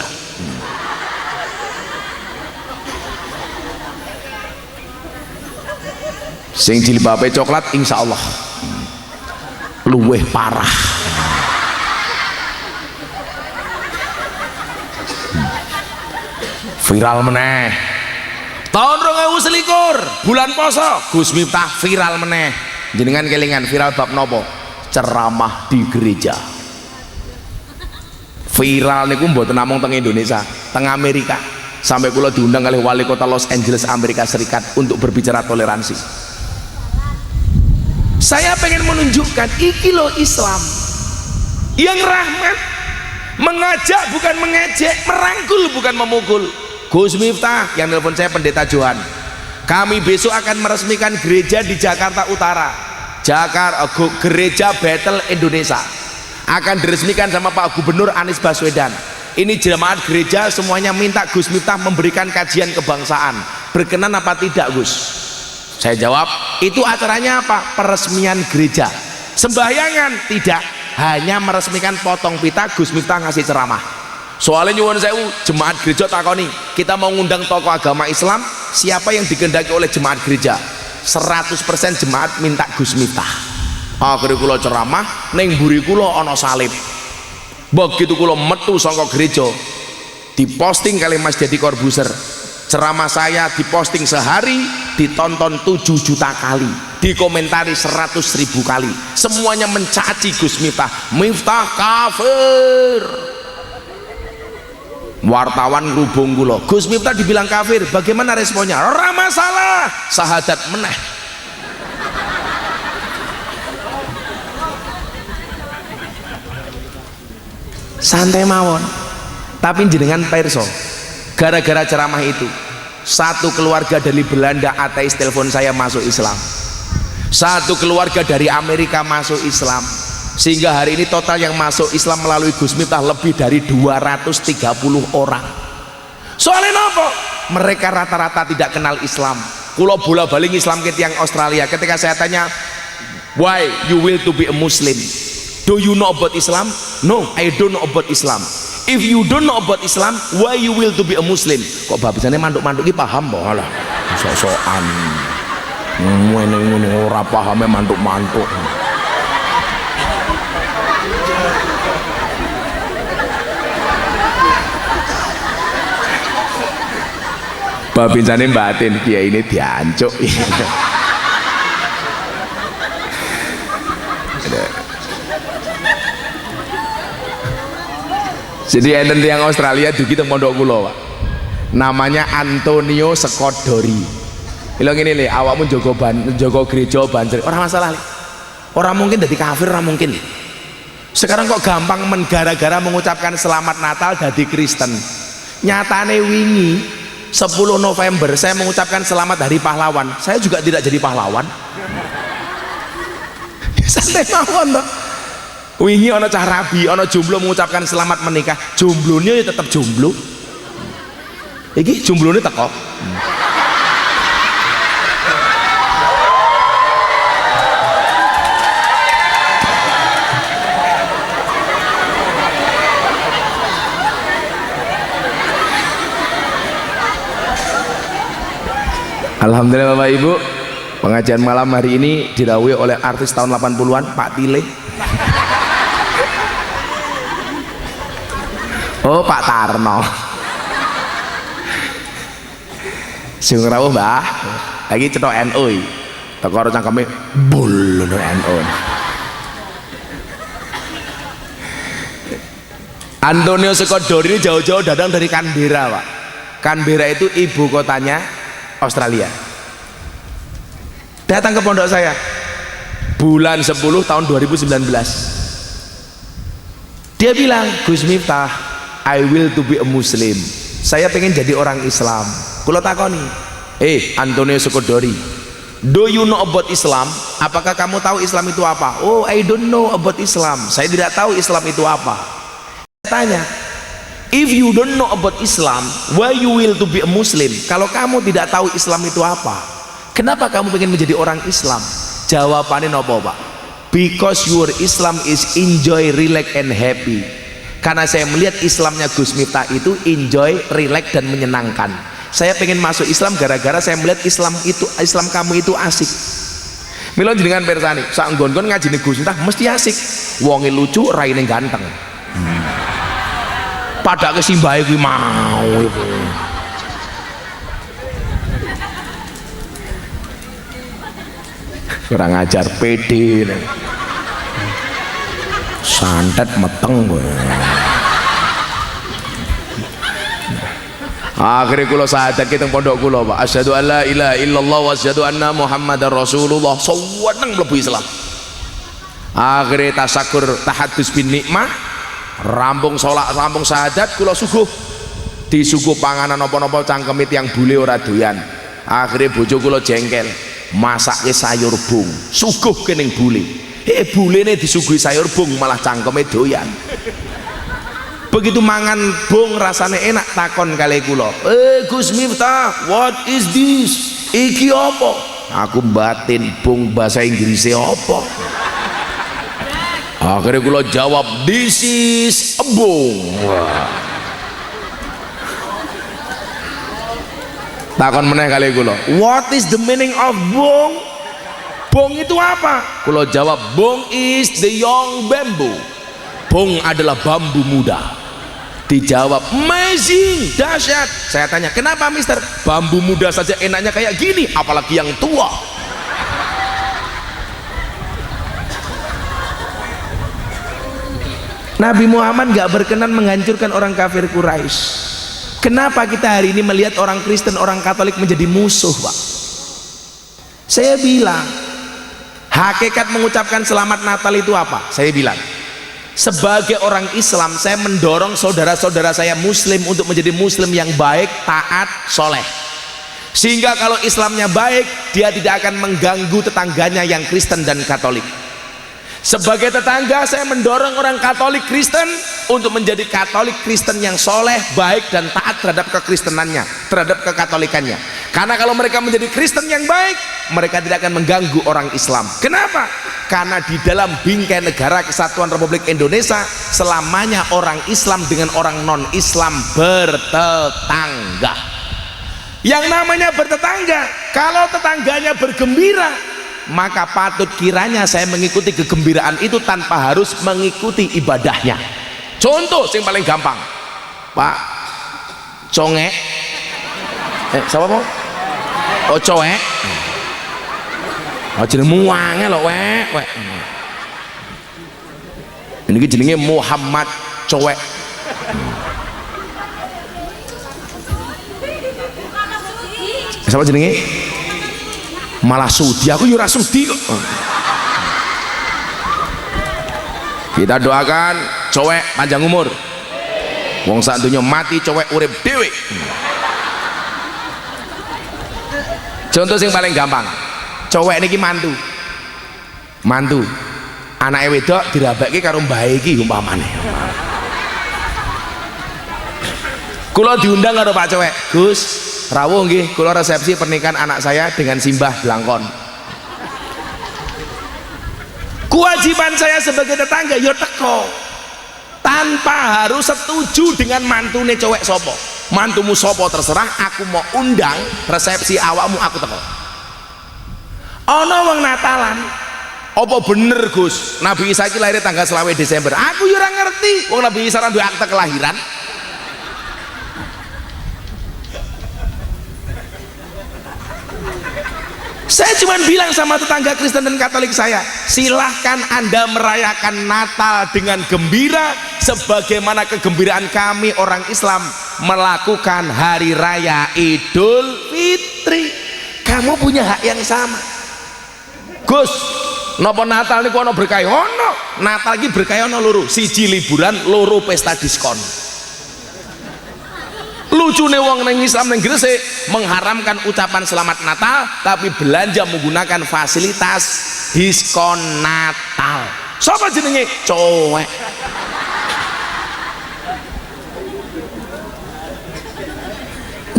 Sing jilbabe coklat insya Allah luweh parah. Viral meneh tahun 2021 bulan poso Gus Miftah viral meneh. Jenengan kelingan viral bab nopo? Ceramah di gereja. Viral niku mboten namung teng Indonesia, teng Amerika. Sampai kula diundang oleh wali kota Los Angeles Amerika Serikat untuk berbicara toleransi. Saya pengen menunjukkan iki loh Islam yang rahmat, mengajak bukan mengejek, merangkul bukan memukul. Gus Miftah yang telepon saya Pendeta Johan, kami besok akan meresmikan gereja di Jakarta Utara, gereja Bethel Indonesia akan diresmikan sama Pak Gubernur Anies Baswedan. Ini jemaat gereja semuanya minta Gus Miftah memberikan kajian kebangsaan, berkenan apa tidak Gus? Saya jawab, itu acaranya apa? Peresmian gereja. Sembahyangan? Tidak, hanya meresmikan potong pita. Gus Miftah ngasih ceramah. Soalnya nyuwun sewu, jemaat gereja takoni, kita mau ngundang tokoh agama Islam, siapa yang dikehendaki oleh jemaat gereja? 100% jemaat minta Gus Miftah. Akhirnya kula ceramah, neng buri kula ana salib. Begitu kula metu saka gereja, diposting kali Mas Deddy Corbuzier. Ceramah saya diposting sehari, ditonton 7 juta kali, dikomentari 100.000 kali. Semuanya mencaci Gus Miftah. Miftah kafir. Wartawan ngrubung kula, Gus Miftah dibilang kafir, bagaimana responnya? Ora masalah, syahadat meneh. Santai mawon. Tapi jenengan pirsa, gara-gara ceramah itu satu keluarga dari Belanda ateis telepon saya masuk Islam, satu keluarga dari Amerika masuk Islam, sehingga hari ini total yang masuk Islam melalui Gus Miftah lebih dari 230 orang. Soalnya apa? Mereka rata-rata tidak kenal Islam. Kulo bola balik Islam ke tiang Australia, ketika saya tanya, why you will to be a Muslim? Do you know about Islam? No, I don't know about Islam. If you don't know about Islam, why you will to be a Muslim? Kok babisane manduk-manduk iki paham mbok? Alah, sok-sokan. Ngene-ngene ora pahame manduk-manduk. Babisane batin kiai ini diancuk. Jadi enten yang Australia dugi teng pondok kula, Pak. Namanya Antonio Skodori. Lho ngene lho, awakmu jaga gereja banjir. Ora masalah. Orang mungkin jadi kafir, orang mungkin. Sekarang kok gampang gara-gara mengucapkan selamat Natal jadi Kristen. Nyatane wingi 10 November saya mengucapkan selamat hari pahlawan, saya juga tidak jadi pahlawan. Santai mawon toh. Wingi ana cah rabi, ana jomblo mengucapkan selamat menikah, jomblonya ya tetap jomblo. Iki jomblone teko. Alhamdulillah Bapak Ibu, pengajian malam hari ini dirawui oleh artis tahun 80-an Pak Tile. Oh Pak Tarno. Sing rawuh Mbah, lagi cetok NU. Teko karo cangkeme bul NU. Antonio Skodori ini jauh-jauh datang dari Canberra, Pak. Canberra itu ibu kotanya Australia. Datang ke pondok saya bulan 10 tahun 2019. Dia bilang, Gus Miftah, I will to be a Muslim. Saya pengen jadi orang Islam. Kula takoni, Antonio Skodori, do you know about Islam? Apakah kamu tahu Islam itu apa? Oh, I don't know about Islam. Saya tidak tahu Islam itu apa. Saya tanya, if you don't know about Islam, why you will to be a Muslim? Kalau kamu tidak tahu Islam itu apa, kenapa kamu ingin menjadi orang Islam? Jawabannya nopo, Pak? Because your Islam is enjoy, relax and happy. Karena saya melihat Islamnya Gus Miftah itu enjoy, relax dan menyenangkan. Saya pengen masuk Islam gara-gara saya melihat Islam kamu itu asik. Mila jenengan persani, sak nggon-nggon ngajine Gus Miftah mesti asik. Wonge lucu, raine ganteng. Pada kesimbahe kuwi mau iku. Kurang ajar pede. Santet meteng kowe. Akhirnya kula sahadat kita pondok kula, Pak. Asyhadu an la ilaha illallah wa asyhadu anna Muhammadar Rasulullah. Saweneng mlebu Islam. Akhirnya tasakur tahadus bin nikmah. Rampung sholat, rampung sahadat, kula suguh disuguh panganan apa-apa cangkeme tiyang bule ora doyan. Akhirnya bojo kula jengkel, masake sayur bung, suguh kening bule. Bulene disuguhi sayur bung malah cangkeme doyan. Begitu mangan bung rasane enak, takon kali kula, Gus Miftah, what is this? Iki apa? Aku batin bung bahasa Inggrisnya apa? Akhirnya kula jawab, this is a bung. Takon meneh kali kula, what is the meaning of bung? Bung itu apa? Kula jawab, bung is the young bamboo. Bung adalah bambu muda. Dijawab, amazing, dahsyat. Saya tanya, kenapa mister? Bambu muda saja enaknya kayak gini, apalagi yang tua. Nabi Muhammad gak berkenan menghancurkan orang kafir Quraisy. Kenapa kita hari ini melihat orang Kristen, orang Katolik menjadi musuh, Pak? Saya bilang, hakikat mengucapkan selamat Natal itu apa? Saya bilang, sebagai orang Islam, saya mendorong saudara-saudara saya Muslim untuk menjadi Muslim yang baik, taat, soleh. Sehingga kalau Islamnya baik, dia tidak akan mengganggu tetangganya yang Kristen dan Katolik. Sebagai tetangga, saya mendorong orang Katolik Kristen untuk menjadi Katolik Kristen yang soleh, baik dan taat terhadap kekristenannya, terhadap kekatolikannya. Karena kalau mereka menjadi Kristen yang baik, mereka tidak akan mengganggu orang Islam. Kenapa? Karena di dalam bingkai negara Kesatuan Republik Indonesia, selamanya orang Islam dengan orang non-Islam bertetangga. Yang namanya bertetangga, kalau tetangganya bergembira, maka patut kiranya saya mengikuti kegembiraan itu tanpa harus mengikuti ibadahnya. Contoh yang paling gampang, Pak Congek, siapa mau? Oh Coek, oh jeneng muange lho wek. Ini jenenge Muhammad Coek. Siapa jenenge? Malah sudi, aku yo ora sudi kok. Kita doakan cowek panjang umur. Wong sak donya mati, cowek urip dhewe. Contoh yang paling gampang, cowek niki mantu, anaknya wedok dirabeki karo mbahe iki umpamane. Kula diundang karo Pak Cowek, Gus, rawuh nggih, kula resepsi pernikahan anak saya dengan simbah blangkon. Kewajiban saya sebagai tetangga yo teko, tanpa harus setuju dengan mantune cowek sopo. Mantumu sopo terserah, aku mau undang resepsi awakmu, aku teko. Ono wong Natalan, apa bener Gus Nabi Isa iki lahir tanggal 20 Desember? Aku yo ora ngerti, wong Nabi Isa ora duwe akte kelahiran. Saya cuma bilang sama tetangga Kristen dan Katolik saya, silahkan Anda merayakan Natal dengan gembira sebagaimana kegembiraan kami orang Islam melakukan hari raya Idul Fitri. Kamu punya hak yang sama. Gus, napa Natal niku ana berkah? Ono. Natal iki berkah ana loro, siji liburan, loro pesta diskon. Lucune wong nang Islam nang Gresik mengharamkan ucapan selamat Natal tapi belanja menggunakan fasilitas diskon Natal. Sapa jenenge? Cowek.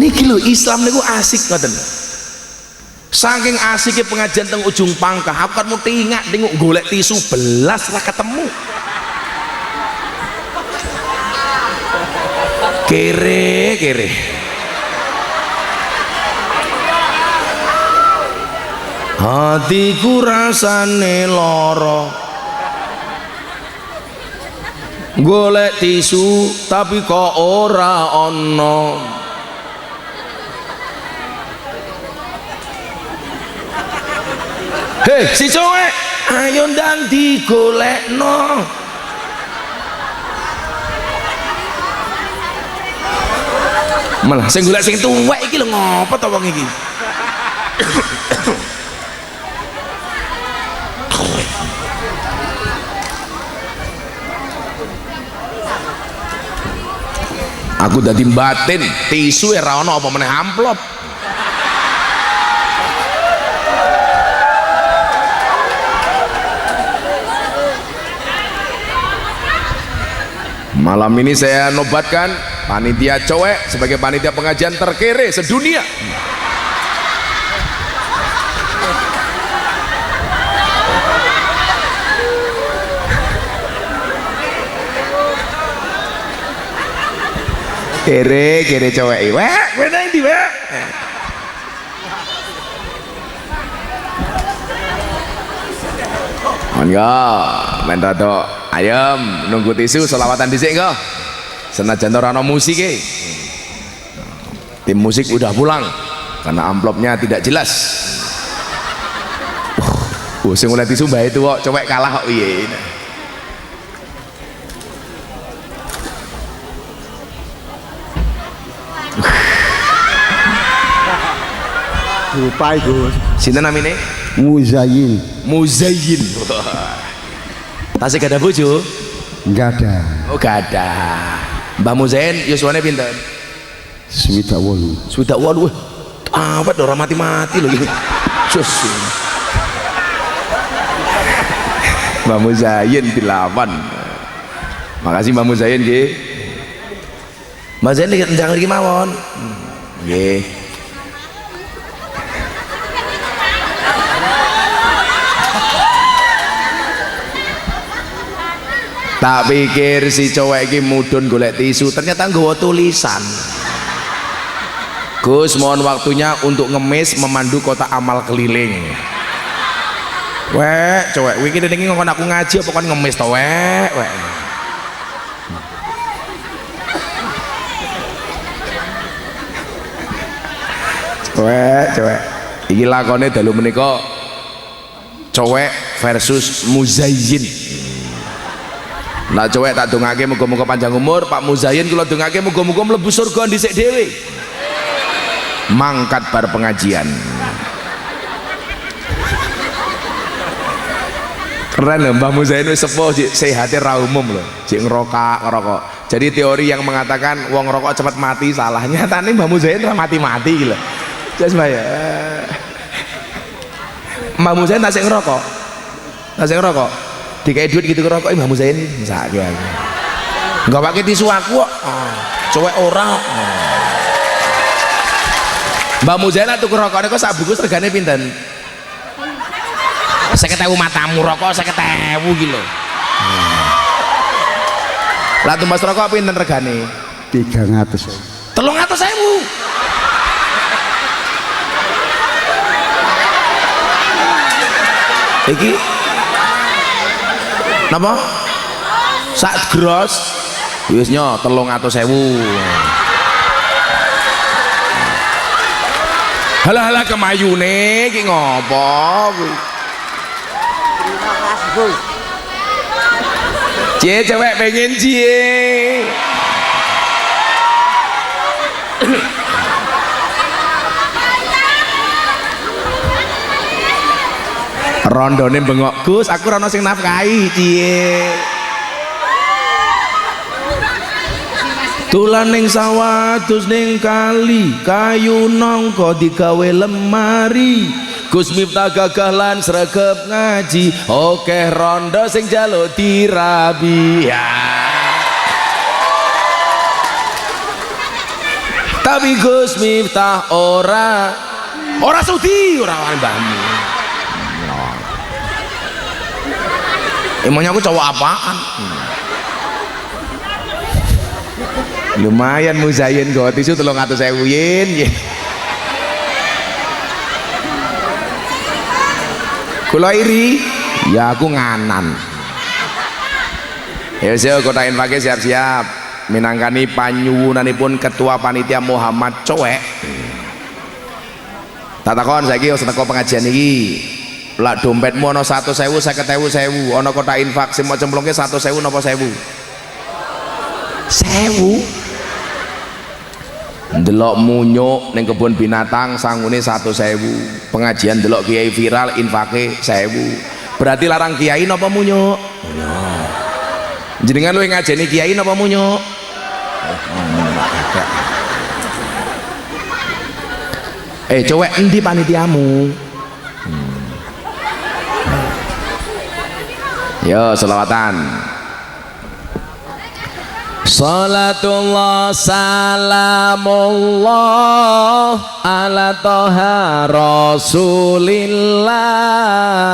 Niki lho Islam niku asik ngoten. Saking asiknya pengajian teng ujung pangkah, aku kan mau tengok golek tisu belas lah ketemu. Kere hatiku rasane loro, golek tisu tapi kok ora ono. Hei si cowek, ayo ndang digolekno. Malah sing golek sing tuwek iki lho, ngopo to wong iki? Aku dadi batin, tisu ora ono apa meneh amplop. Malam ini saya nobatkan panitia cowek sebagai panitia pengajian terkere sedunia. Kere cowek iki. Wek, kowe nang ndi, Wek? Monggo, men rada ayam nunggu tisu selawatan dhisik kok. Senajan ora ana musike. Tim musik udah pulang karena amplopnya tidak jelas. Sing oleh tisu mbae itu kok cowek kalah kok piye. Lupa Gus. Sinten namine? Muzayyin. Muzayyin. Tasih gak ada bojo? Enggak ada. Oh gak ada. Mbah Muzayyin yuswane pinten? 78. 78. Awet ora mati-mati lho iki. Sus. Mbah Muzayyin dilawan. Makasih Mbah Muzayyin nggih. Mbah Muzayyin ndang iki mawon. Nggih. Tak pikir si cowek iki mudun golek tisu, ternyata nggawa tulisan. Gus, mohon waktunya untuk ngemis memandu kotak amal keliling. Wek, cowek iki iki ngomong aku ngaji apa kon ngemis to, wek. Cowek. Iki lakone dalu menika cowek versus Muzayyin. Nah cowek tak dongake muga-muga panjang umur, Pak Muzayyin kula dongake muga-muga mlebu surga dhisik dhewe. mangkat bar pengajian. Keren loh, Mbah Muzain wis sepuh sehate ra umum loh, jek ngerokok. Jadi teori yang mengatakan wong rokok cepat mati salah. Nyatane Mbah Muzain ra mati-mati gitu loh. Jas Mbah ya. Mbah Muzain tak sik ngerokok. Tak sik ngerokok. Dikai duit gitu ngerokok Mbah Muzain sakake aku. Enggak pakai tisu aku kok. Cowek ora. Mbah Muzain tuku rokokne kok sak bungkus regane pinten? 50.000 matamu rokok 50.000 gitu loh. Lah tumbas rokok pinten regane? 300. 300.000. Iki napa? Sak gros wis nyo 300.000. Halah kemayune iki ngopo kuwi? Cie cewek pengen cie. Rondone bengok Gus, aku ora ono sing nafkahi cie. Tulan ning sawah terus ning kali, kayu nongko digawe lemari. Gus Miftah gagalan sregep ngaji, oke rondo sing jaluk dirabi ya. Tapi Gus Miftah ora sudi, ora wani mbahmu. Emangnya aku cowok apaan? Lumayan Muzain go tisu 300.000 yen. Kula iri, ya aku nganan. Ya saya kota infake siap-siap minangkani panyuwunanipun ketua panitia Muhammad Coek. Tak takon saiki wis teko pengajian iki. Lah dompetmu ana 100.000, 50.000, ana kota infak sing mau cemplungke 100.000 napa 1.000? 1.000. Delok munyuk ning kebun binatang sangune 100.000. Pengajian delok kiai viral infake 1.000. Berarti larang kiai napa munyuk? Munyuk. Jenengan luwih ngajeni kiai napa munyuk? Cowek endi panitiamu? Yo selawatan. Salatullah salamullah ala toha rasulillah.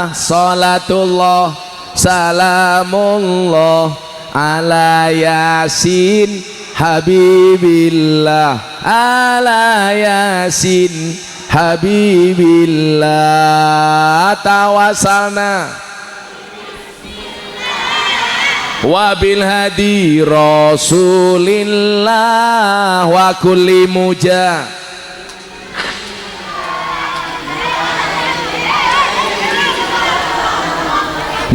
Salatullah salamullah ala yasin habibillah. Ala yasin habibillah. Tawasalna wabil hadi rasulillah wa kulli muja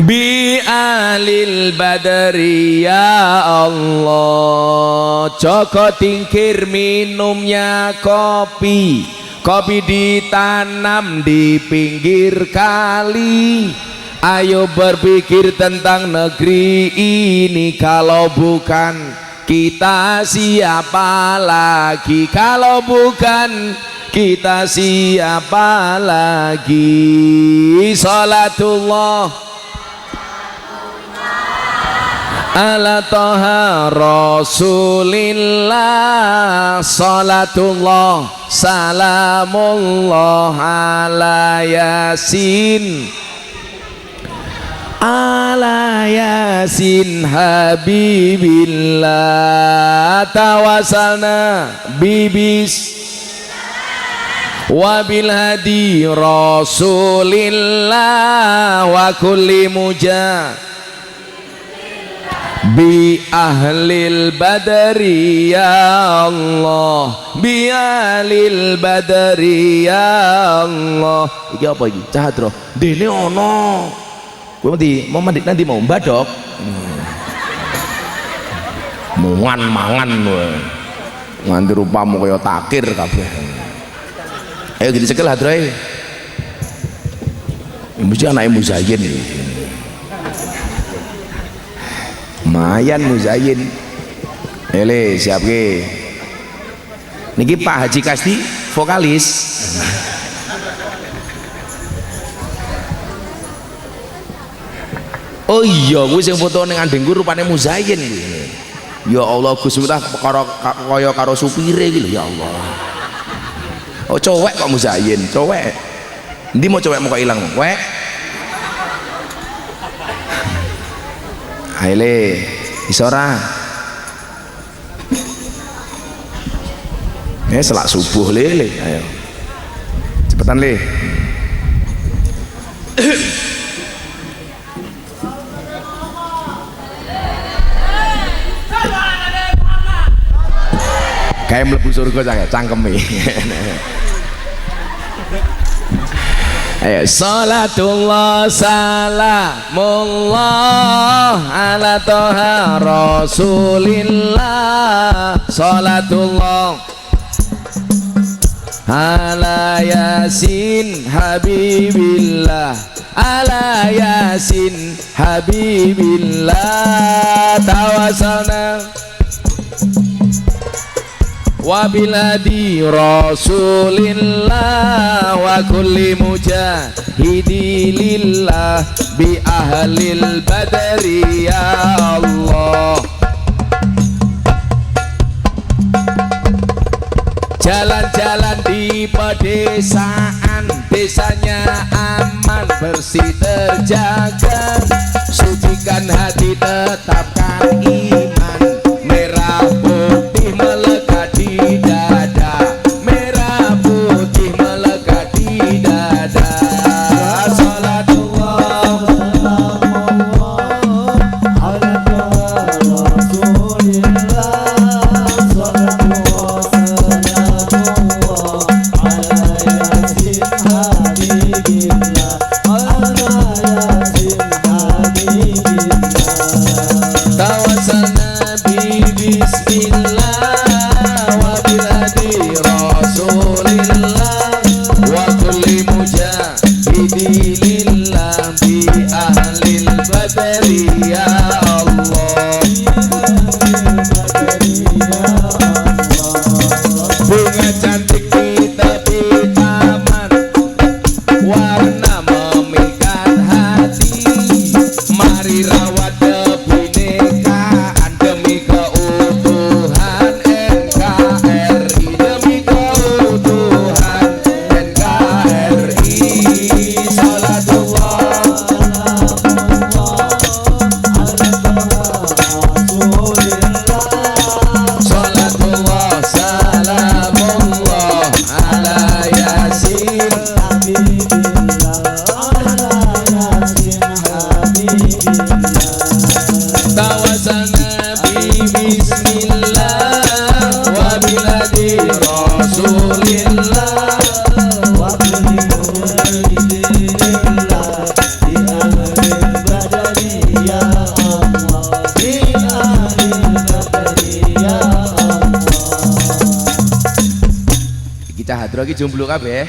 bi alil badri ya Allah. Joko tingkir minumnya kopi ditanam di pinggir kali. Ayo berpikir tentang negeri ini, kalau bukan kita siapa lagi? Kalau bukan kita siapa lagi? Salatullah ala toha rasulillah. Salatullah salamullah ala yasin ala yasin habibillah. Tawasalna bibis wabil hadi rasulillah wa kulli muja bi ahlil badri ya Allah. Bi ahlil badri ya Allah. Iki apa iki? Cahadro dene ono nanti mau mandi, nanti mau mbadok mangan nganti rupamu kaya takir kabeh. Ayo kita cekel hadroy. Mesti anak Muzayyin. Mayan Muzayyin. Ele siap ke. Niki Pak Haji Kasdi vokalis. Oh iya, gue sing foto ning andengku rupane Muzayyin kuwi. Ya Allah, Gus Miftah kaya karo supire iki lho ya Allah. Oh cowek kok Muzayyin, cowek. Ndi mau cowek mau kok ilang, wek. Aile, iso ora? Selak subuh le, ayo. Cepetan le. Kayak mlebu surga cangkeme. Ayo salatullah salamullah ala toha rasulillah salatullah ala yasin habibillah ala yasin habibillah tawasalna wa biladi rasulillah wa kulli mujahidi lillah bi ahlil badri ya Allah. Jalan-jalan di pedesaan, desanya aman bersih terjaga, sucikan hati tetapkan iman, merah putih melekat di dada, merah putih melekat di dada. Salatullah ala rasulillah lagi jomblo kabeh.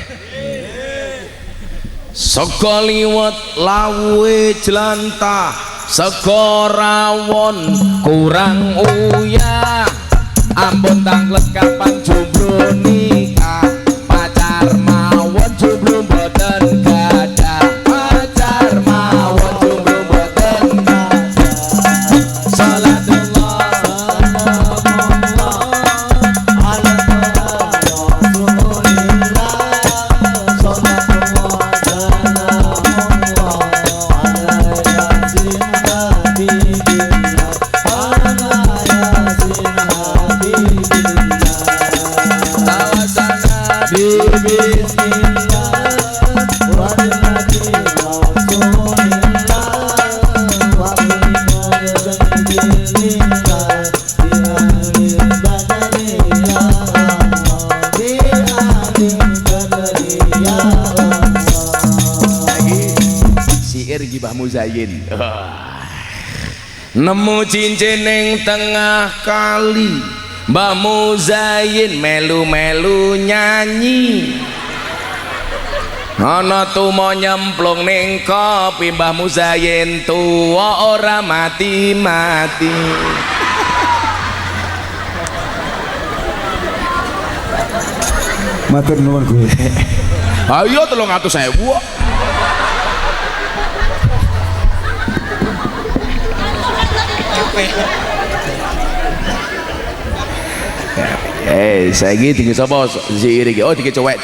Saka liwat lawe jelantah, saka rawon kurang uyah, ampun tanglet kapan jomblo nikah, pacar mawon jomblo mboten gadah, pacar mawon jomblo mboten gadah. Salatullah Muzayyin. Nemu cincin ning tengah kali, Mbah Muzayyin melu-melu nyanyi. ana tumo nyemplung ning kopi Mbah Muzayyin tuwa ora mati-mati. Matur nuwun Gus. Ayo 300.000. Saiki tinggi sapa si iki? Oh, tinggi cowek.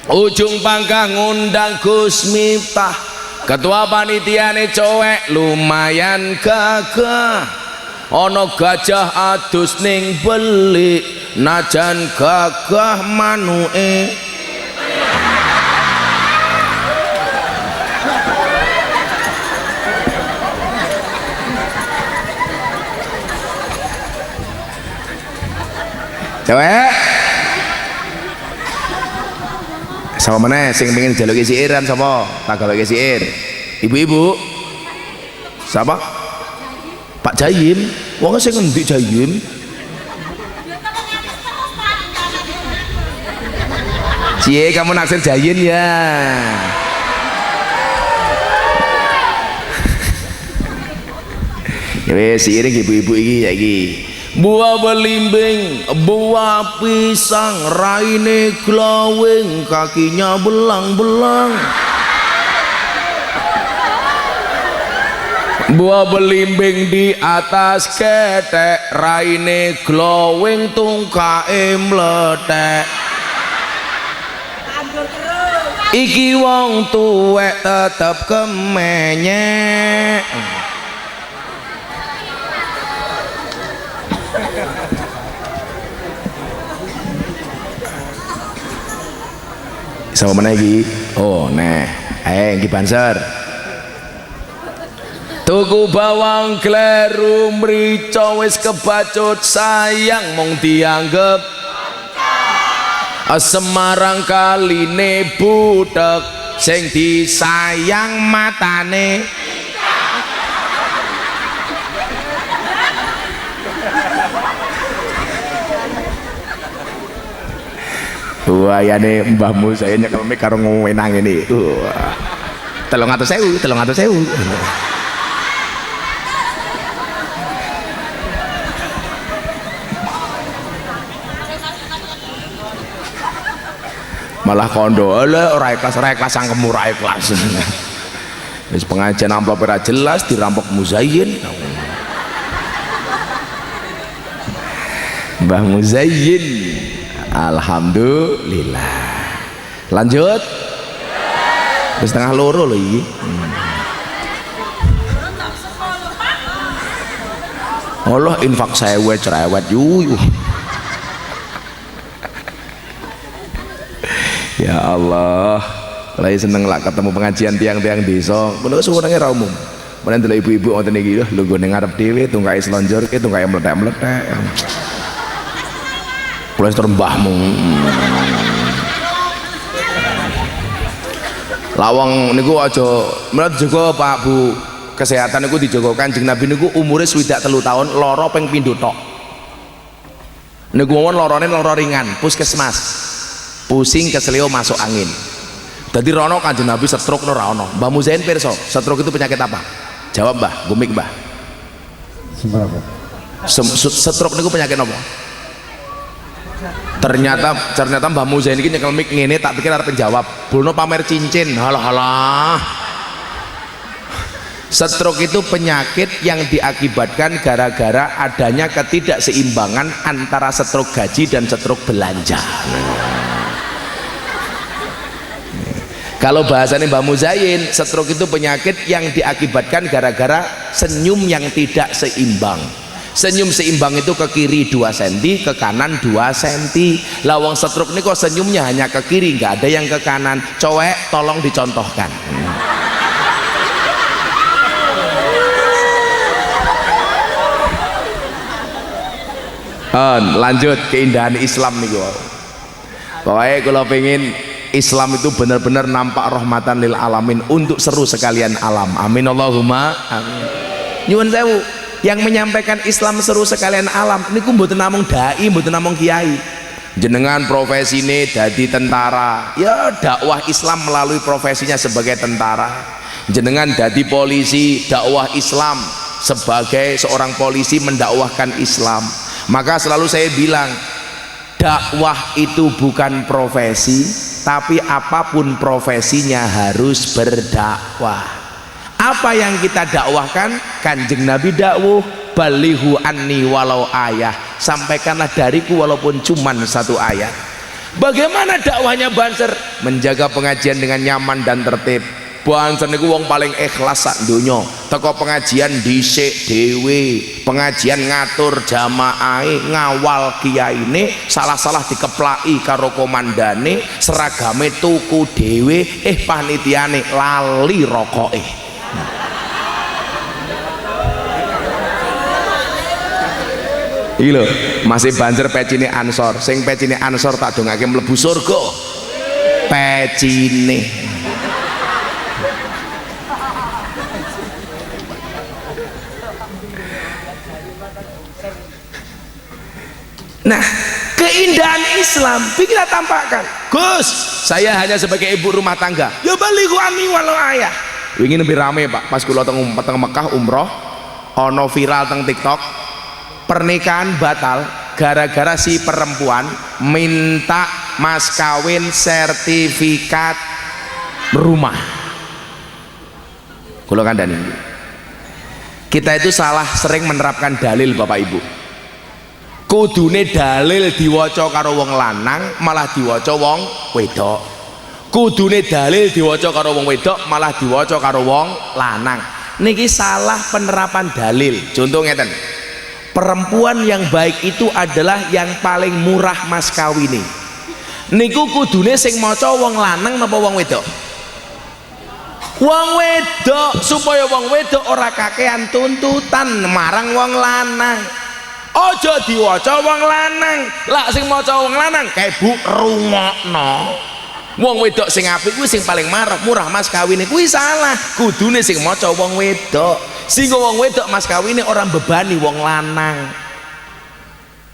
Ujung pangkah ngundang Gus Miftah. Ketua panitiane cowek lumayan gagah. Ana gajah adus ning belik, najan gagah manuke. Cewek sama mana sing pengen jaluki siiran sapa? Tak gaweke siir. Ibu-ibu. Siapa? Pak Jayim. Wong sing ngendi Jayim? Cie, kamu naksir Jayim ya. Ya wis siiring ibu-ibu iki ya iki. Buah belimbing, buah pisang, raine glowing, kakinya belang-belang. Buah belimbing di atas ketek, raine glowing, tungkae mletek. Iki wong tuwek tetep kemenyek. Sama mana lagi? Oh, nah, iki banser. Tuku bawang kleru mrica wis kebacut sayang mung dianggep Semarang kaline butek sing disayang matane. Wayane mbahmu saya nyekel mik karo ngwenang ini. 300.000. Malah kondo ora ikhlas sangkemu ora ikhlas. Wis pengajian amplop ora jelas dirampok Muzayyin. Mbah Muzayyin. Alhamdulillah. Lanjut. Wis setengah loro lho iki. Allah infak sewe cerewet yuyu. Ya Allah, lagi seneng lah ketemu pengajian tiang-tiang desa. Menurut sebenarnya ra umum. Mana dulu ibu-ibu wonten iki lho lungguh ning ngarep dhewe tungkae slonjorke tungkae meletek-meletek. Plester mbahmu. Lawang niku aja menurut juga Pak Bu kesehatan niku dijogo Kanjeng Nabi niku umure 63 tahun lara ping pindho tok. Niku wong lorone lara ringan, puskesmas. Pusing keselio masuk angin. Jadi rono Kanjeng Nabi stroke ora ono. Mbah Muzayyin pirsa, stroke itu penyakit apa? Jawab Mbah, gumik Mbah. Stroke niku penyakit apa? Ternyata Mbah Muzayyin iki nyekel mik ngene tak pikir arep jawab. Bulno pamer cincin. Halah. Stroke itu penyakit yang diakibatkan gara-gara adanya ketidakseimbangan antara stroke gaji dan stroke belanja. Kalau bahasanya Mbah Muzayyin, stroke itu penyakit yang diakibatkan gara-gara senyum yang tidak seimbang. Senyum seimbang itu ke kiri 2 cm, ke kanan 2 cm. Lawang stroke ini kok senyumnya hanya ke kiri, nggak ada yang ke kanan. Cowek tolong dicontohkan. Lanjut keindahan Islam nih gua. Pokoknya kalau pengen Islam itu benar-benar nampak rahmatan lil alamin untuk seru sekalian alam. Amin Allahumma amin. Nyuwun sewu, yang menyampaikan Islam seru sekalian alam niku mboten namung dai, mboten namung kiai. jenengan profesi ini jadi tentara, ya dakwah Islam melalui profesinya sebagai tentara. Jenengan jadi polisi, dakwah Islam sebagai seorang polisi mendakwahkan Islam. Maka selalu saya bilang, dakwah itu bukan profesi, tapi apapun profesinya harus berdakwah. Apa yang kita dakwahkan? Kanjeng Nabi dakwah, balighu anni walau ayah, sampaikanlah dariku walaupun cuman satu ayat. Bagaimana dakwahnya Banser? Menjaga pengajian dengan nyaman dan tertib. Banser niku wong paling ikhlas sak donya. Teko pengajian dhisik dhewe, pengajian ngatur jamaahe, ngawal kiyaine, salah-salah dikeplaki karo komandane, seragame tuku dhewe, panitiane lali rokoke. Iki lho, masih Banser pecine Ansor. Sing pecine Ansor tak dongake mlebu surga. Pecine. Nah, keindahan Islam kita tampakkan. Gus, saya hanya sebagai ibu rumah tangga. Ya balighu anni walau ayah. Wingi lebih rame Pak, pas kula teng Mekah umroh, ono viral teng TikTok, pernikahan batal gara-gara si perempuan minta mas kawin sertifikat rumah. Kula kandhani. Kita itu salah sering menerapkan dalil Bapak Ibu. Kudune dalil diwaca karo wong lanang malah diwaca wong wedok. Kudune dalil diwaca karo wong wedok malah diwaca karo wong lanang. Niki salah penerapan dalil. Contoh ngeten, perempuan yang baik itu adalah yang paling murah mas kawine. Niku kudune sing maca wong lanang napa wong wedok? Wong wedok, supaya wong wedok ora kakean tuntutan marang wong lanang. Ojo diwaca wong lanang, lak sing maca wong lanang kae Bu rungokno. Wong wedok sing apik kuwi sing paling murah mas kawine, kuwi salah. Kudune sing maca wong wedok. Sing wong wedok mas kawine ora bebani wong lanang.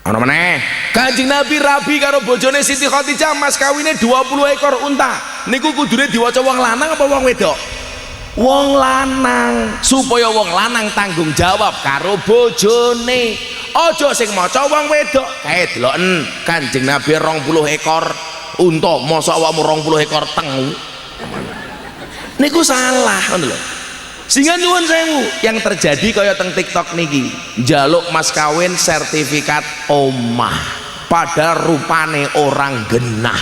Ana meneh, Kanjeng Nabi rabi karo bojone Siti Khadijah mas kawine 20 ekor unta. Niku kudune diwaca wong lanang apa wong wedok? Wong lanang, supaya wong lanang tanggung jawab karo bojone. Ojo sing maca wong wedok kae deloken Kanjeng Nabi 20 ekor unta, mosok awakmu 20 ekor tengu. Niku salah ngono lho. Sehingga nyuwun sewu, yang terjadi kaya teng TikTok niki, njaluk mas kawin sertifikat omah padahal rupane orang genah.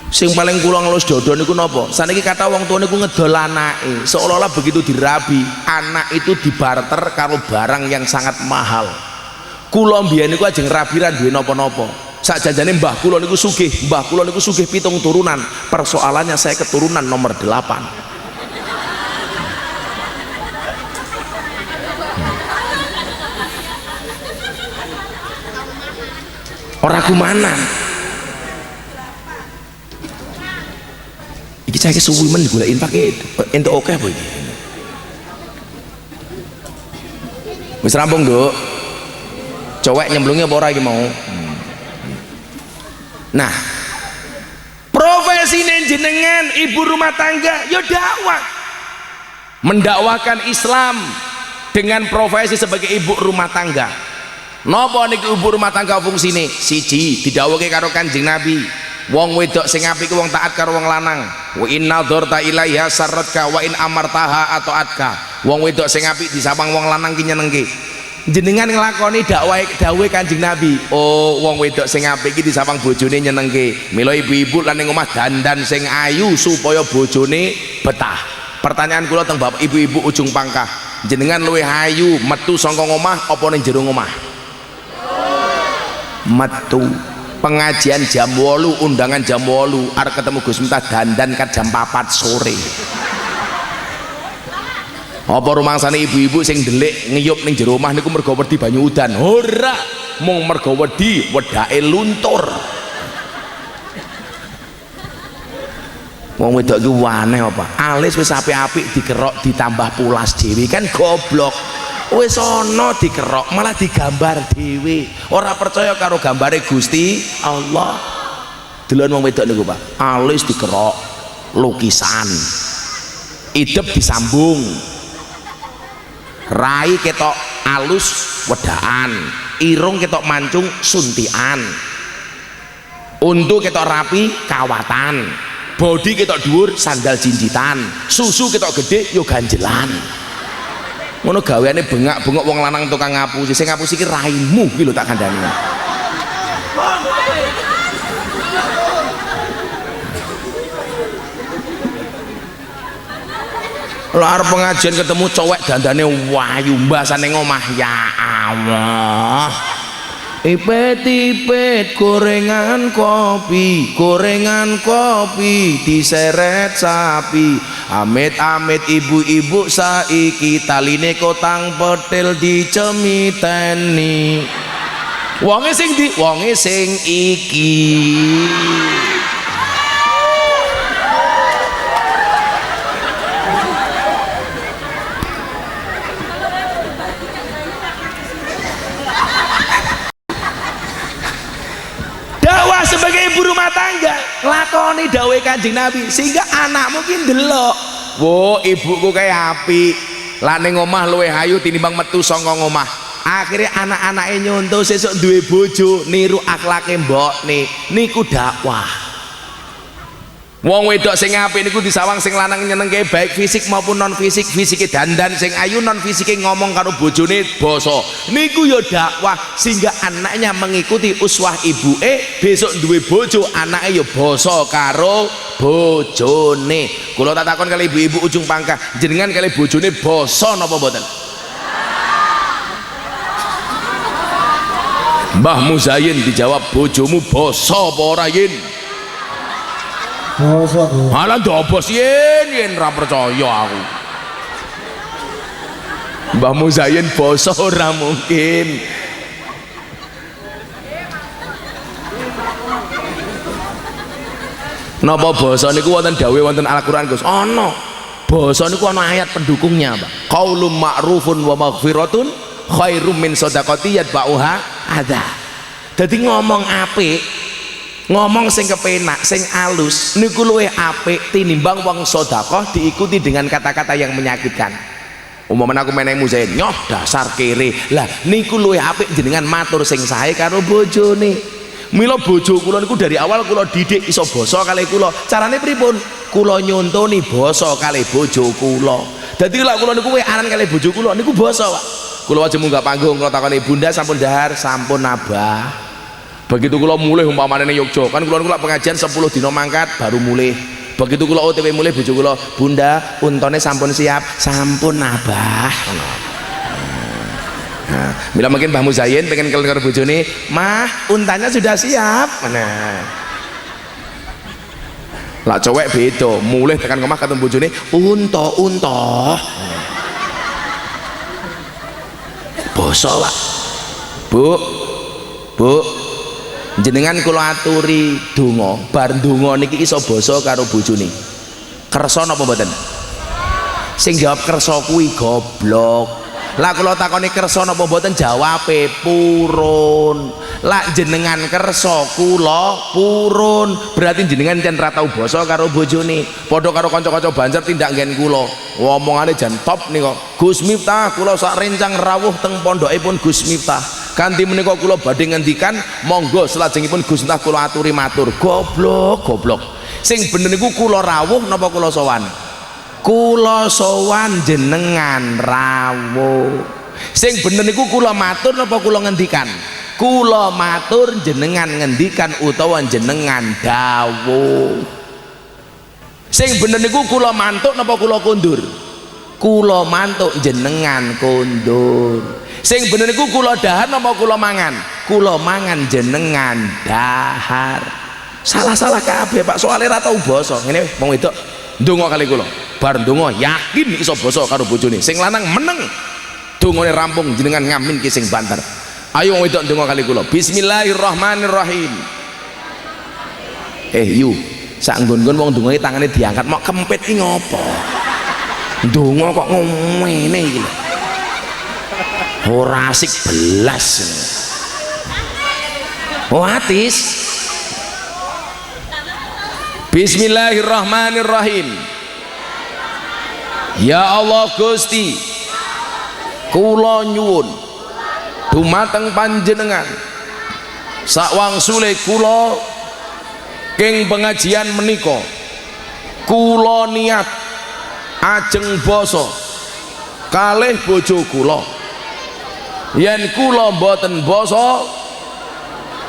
Sing paling kula ngelus dodo niku napa? Saniki kata wong tua niku ngedol anake, seolah-olah begitu dirabi, anak itu dibarter karo barang yang sangat mahal. Kula mbiyen niku ajeng rabi ra duwe napa-napa. Sakjanjane mbah kula niku sugih, 7 turunan. Persoalannya saya keturunan nomor 8. Ora kumanan. Iki saya suwi men digoleki pakai entuk oke apa iki? Wis rampung, Nduk. Cowek nyemplungnya apa ora iki mau? Nah, profesi jenengan ibu rumah tangga ya dakwah. Mendakwahkan Islam dengan profesi sebagai ibu rumah tangga. Napa niku ibu rumah tangga fungsine? Siji, didhawuhke karo Kanjeng Nabi. Wong wedok sing apik wong taat karo wong lanang. Wa inna dzarta ilaiha sarratka wa in amartaha ataatka. Wong wedok sing apik disawang wong lanang ki nyenengke. Jenengan nglakoni dakwah dawuhe Kanjeng Nabi. Oh, wong wedok sing apik iki disawang bojone nyenengke. Mila ibu-ibu lan ning omah dandan sing ayu supaya bojone betah. Pertanyaan kula teng Bapak Ibu-ibu ujung pangkah. Jenengan luwih ayu metu saka omah apa ning jero omah? Metu. Pengajian jam 8, undangan jam 8, arep ketemu Gus Miftah dandan kat jam 4 sore. Apa rumangsane ibu-ibu sing ndelik ngiyup ning jero omah niku mergo wedi banyu udan? Ora, mung mergo wedi wedake luntur. Wong wedok iki aneh apa? Alis wis apik-apik dikerok ditambah pulas dhewe kan goblok. wis ana dikerok malah digambar dhewe. Ora percaya karo gambare Gusti Allah. Delon wong wedok niku Pak, alis dikerok, lukisan. Idep disambung. Rai ketok alus wedaan, irung ketok mancung suntian. Untu ketok rapi kawatan, bodi ketok dhuwur sandal jinjitan, susu ketok gede yo ganjelan. Ngono gaweane bengak-bengok wong lanang tukang ngapusi. Sing ngapusi iki raimu iki lho tak kandhani. Lar pengajian ketemu cowek dandane wayu mbasane ngomah ya Allah. Ipet-ipet gorengan kopi diseret sapi. Amit-amit ibu-ibu saiki taline kotang petil dicemiteni. Wonge sing di, wonge sing iki. Sebagai ibu rumah tangga lakoni dawuh Kanjeng Nabi sehingga anakmu ki ndelok, wo ibuku kayak api lah ning omah luwih ayu tinimbang metu saka omah. Akhirnya anak-anake nyontoh sesuk duwe bojo niru akhlake mbokne. Niku dakwah. Wong wedok sing apik niku disawang sing lanang nyenengke baik fisik maupun non fisik. Fisike dandan sing ayu, non fisike ngomong karo bojone basa. Niku ya dakwah sehingga anaknya mengikuti uswah ibuke, besok duwe bojo anake ya basa karo bojone. Kula tak takon kali ibu-ibu ujung pangkah, jenengan kali bojone basa napa mboten? Mbah Muzayin dijawab, bojomu basa apa ora yin? Basa Bu. Malah dobos yen ra percaya aku. Mbah Muzayin basa ora mungkin. Napa basa niku wonten dawuh wonten Al-Qur'an Gus? Ana. Basa niku ana ayat pendukungnya, Pak. Qaulun ma'rufun wa maghfiratun khairum min shadaqati yatba'uha adza. Dadi ngomong apik, ngomong sing kepenak, sing alus niku luwih apik tinimbang wong sedekah diikuti dengan kata-kata yang menyakitkan. Umpamane aku menehi Muzain, nyoh dasar kere. Lah niku luwih apik jenengan matur sing sae karo bojone. Mila bojo kula niku dari awal kula didik iso basa kalih kula. Carane pripun? Kula nyontoni basa kalih bojo kula. Dadi lak kula niku aran kalih bojo kula niku basa, Pak. Kula wajib munggah panggung kula takoni, "Bunda sampun dahar?" "Sampun, Abah." Begitu kula mulih umpamane ning Yogya, kan kula pengajian 10 dina mangkat baru mulih. Begitu kula OTW mulih bojo kula, "Bunda, untone sampun siap?" "Sampun, Abah." Nah, bila mungkin Mbah Muzayin pengen karo bojone, "Mah, untanya sudah siap." Nah. Lah cowek beda, mulih tekan omah ketemu bojone, "Unta." Basa, Pak. Bu, jenengan kula aturi donga, bar donga niki iso basa karo bojone. Kersa napa mboten? Sing jawab kersa kuwi goblok. Lah kula takoni kersa napa mboten, jawabe purun. Lah jenengan kersa kula purun, berarti jenengan jan ra tau basa karo bojone. Padha karo kanca-kanca Banjar tindak nggen kula. Ngomongane jan top nika. Gus Miftah kula sak rencang rawuh teng pondokipun Gus Miftah. Kanthi menika kula badhe ngendikan, monggo salajengipun Gus Miftah kula aturi matur. Goblok. Sing bener niku kula rawuh napa kula sowan? Kula sowan jenengan rawuh. Sing bener niku kula matur napa kula ngendikan? Kula matur jenengan ngendikan utawa jenengan dawuh. Sing bener niku kula mantuk napa kula kondur? Kula mantuk jenengan kondur. Sing bener niku kula dahar napa kula mangan? Kula mangan jenengan dahar. Salah-salah kabeh, Pak. Soale ra tau basa. Ngene wong wedok ndonga kali kula. Bar ndonga yakin iso basa karo bojone. Sing lanang meneng. Dongane rampung jenengan ngamin ki sing banter. Ayo wong wedok ndonga kali kula. Bismillahirrahmanirrahim. Yu, sak nggon-nggon wong ndongane tangane diangkat mok kempit ki ngopo? Ndonga kok ngene iki lho. ora asik belas. Oh atis. Bismillahirrahmanirrahim. Ya Allah Gusti, kula nyuwun dumateng panjenengan sawangsule kula king pengajian menika kula niat ajeng basa kalih bojo kula. Yen kula mboten basa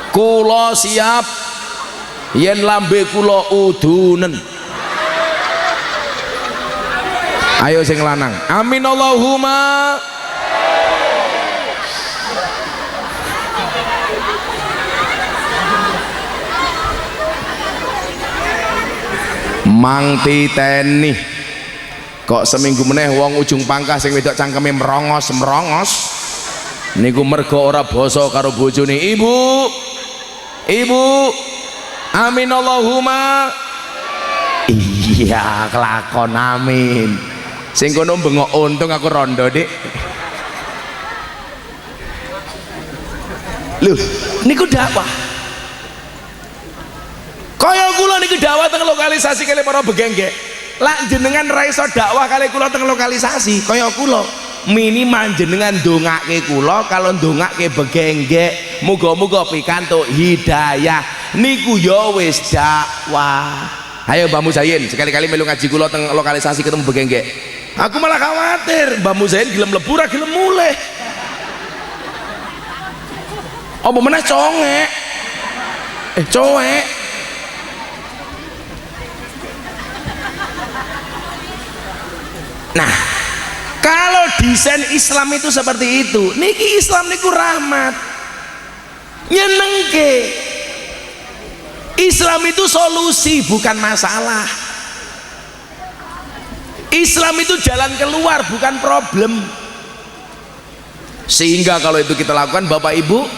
kula siap yen lambe kula udunen. Ayo sing lanang, amin Allahumma. Mang titeni kok seminggu meneh wong ujung pangkah sing wedok cangkeme merongos niku mergo ora basa karo bojone. Ibu amin Allahumma. Iya kelakon amin. Sing kono bengok untung aku rondo dik. Lho niku dakwah kaya kula niku dakwah teng lokalisasi kali para begengge. Lak jenengan ra iso dakwah kali kula teng lokalisasi kaya kula minimal jenengan ndongake kula kalau ndongake begengge muga-muga pikantuk hidayah niku ya wis dakwah. Ayo Mbah Muzayin sekali-kali melu ngaji kula teng lokalisasi ketemu begengge. Aku malah khawatir Mbah Muzayin gelem mlebu ra gelem mulih. Apa meneh congek. Cowek. Nah, kalau desain Islam itu seperti itu, niki Islam niku rahmat. Nyenengke. Islam itu solusi bukan masalah. Islam itu jalan keluar bukan problem. Sehingga kalau itu kita lakukan Bapak Ibu,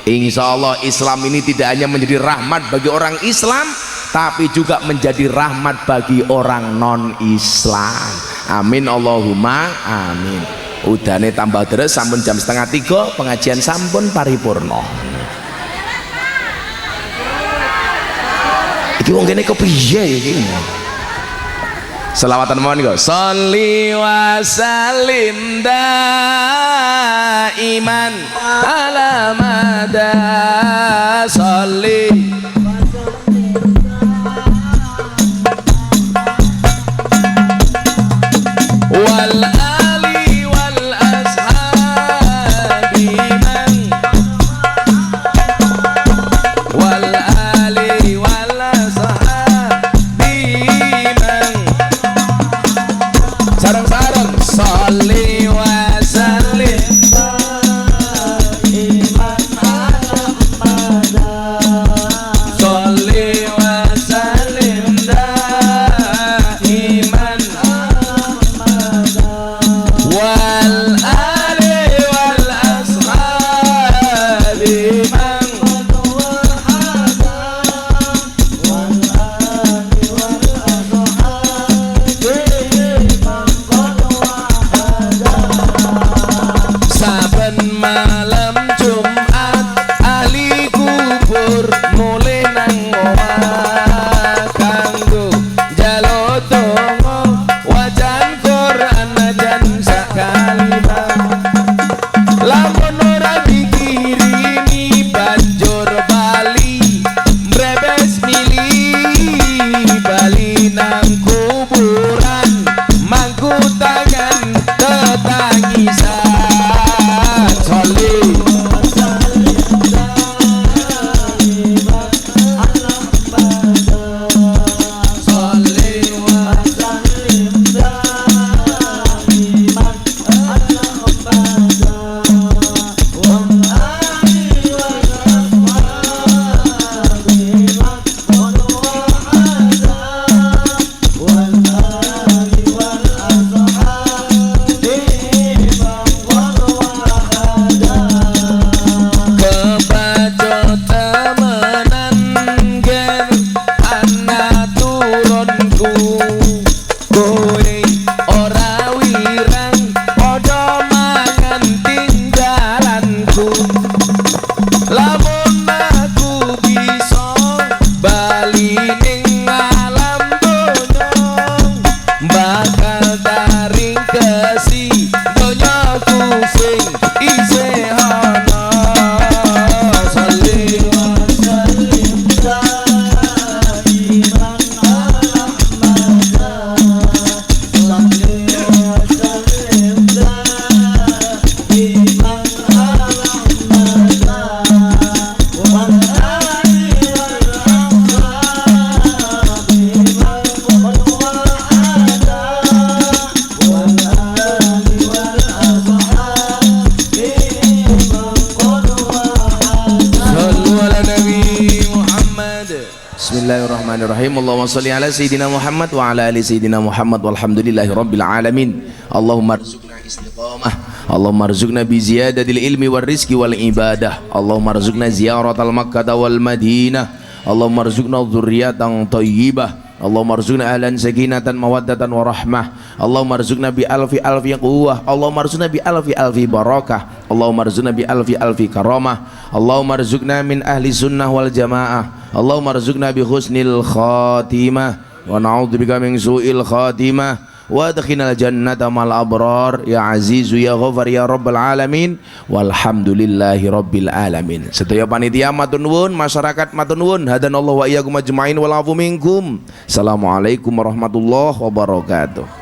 insya Allah Islam ini tidak hanya menjadi rahmat bagi orang Islam, tapi juga menjadi rahmat bagi orang non Islam. Amin Allahumma amin. Udane tambah deres sampun jam 2:30 pengajian sampun paripurna. Iki wong kene kepiye iki? Selawatan mohon niku. Sholli wa sallim daiman ala mada sholli wal ali wal ashabi man wal ali wal ashabi man sareng-sareng sholli wa sallim daiman ala mada sholli wa sallim daiman wal ali wal ashabi man saben malam Jumat ahli kubur mulih nang omah kanggo njaluk donga wacan Quran najan sakalimah. Lamun ora dikirimi banjur bali mbrebes mili bali nang kuburan mangku tangan tetangisan sholli Bismillahirrahmanirrahim. Allahumma shalli ala sayyidina Muhammad wa ala ali sayyidina Muhammad walhamdulillahi rabbil alamin. Allahumma arzuqna istiqamah, Allahumma arzuqna bi ziyadatil ilmi war rizqi wal ibadah, Allahumma arzuqna ziyaratal Makkah wal Madinah, Allahumma arzuqna dzurriyyatan thayyibah, Allahumma arzuqna ahlan sakinatan mawaddatan wa rahmah, Allahumma arzuqna bi alfi quwwah, Allahumma arzuqna bi alfi barakah, Allahumma arzuqna bi alfi karamah, Allahumma arzuqna min ahli sunnah wal jamaah, Allahumma arzuqna bi husnil khatimah wa na'udzubika min su'il khatimah wa adkhilnal jannata mal abrar ya azizu ya ghafar ya rabbal alamin walhamdulillahi rabbil alamin. Sedaya panitia matur nuwun, masyarakat matur nuwun, hadanallahu wa iyyakum ajmain wal afu minkum. Assalamualaikum warahmatullahi wabarakatuh.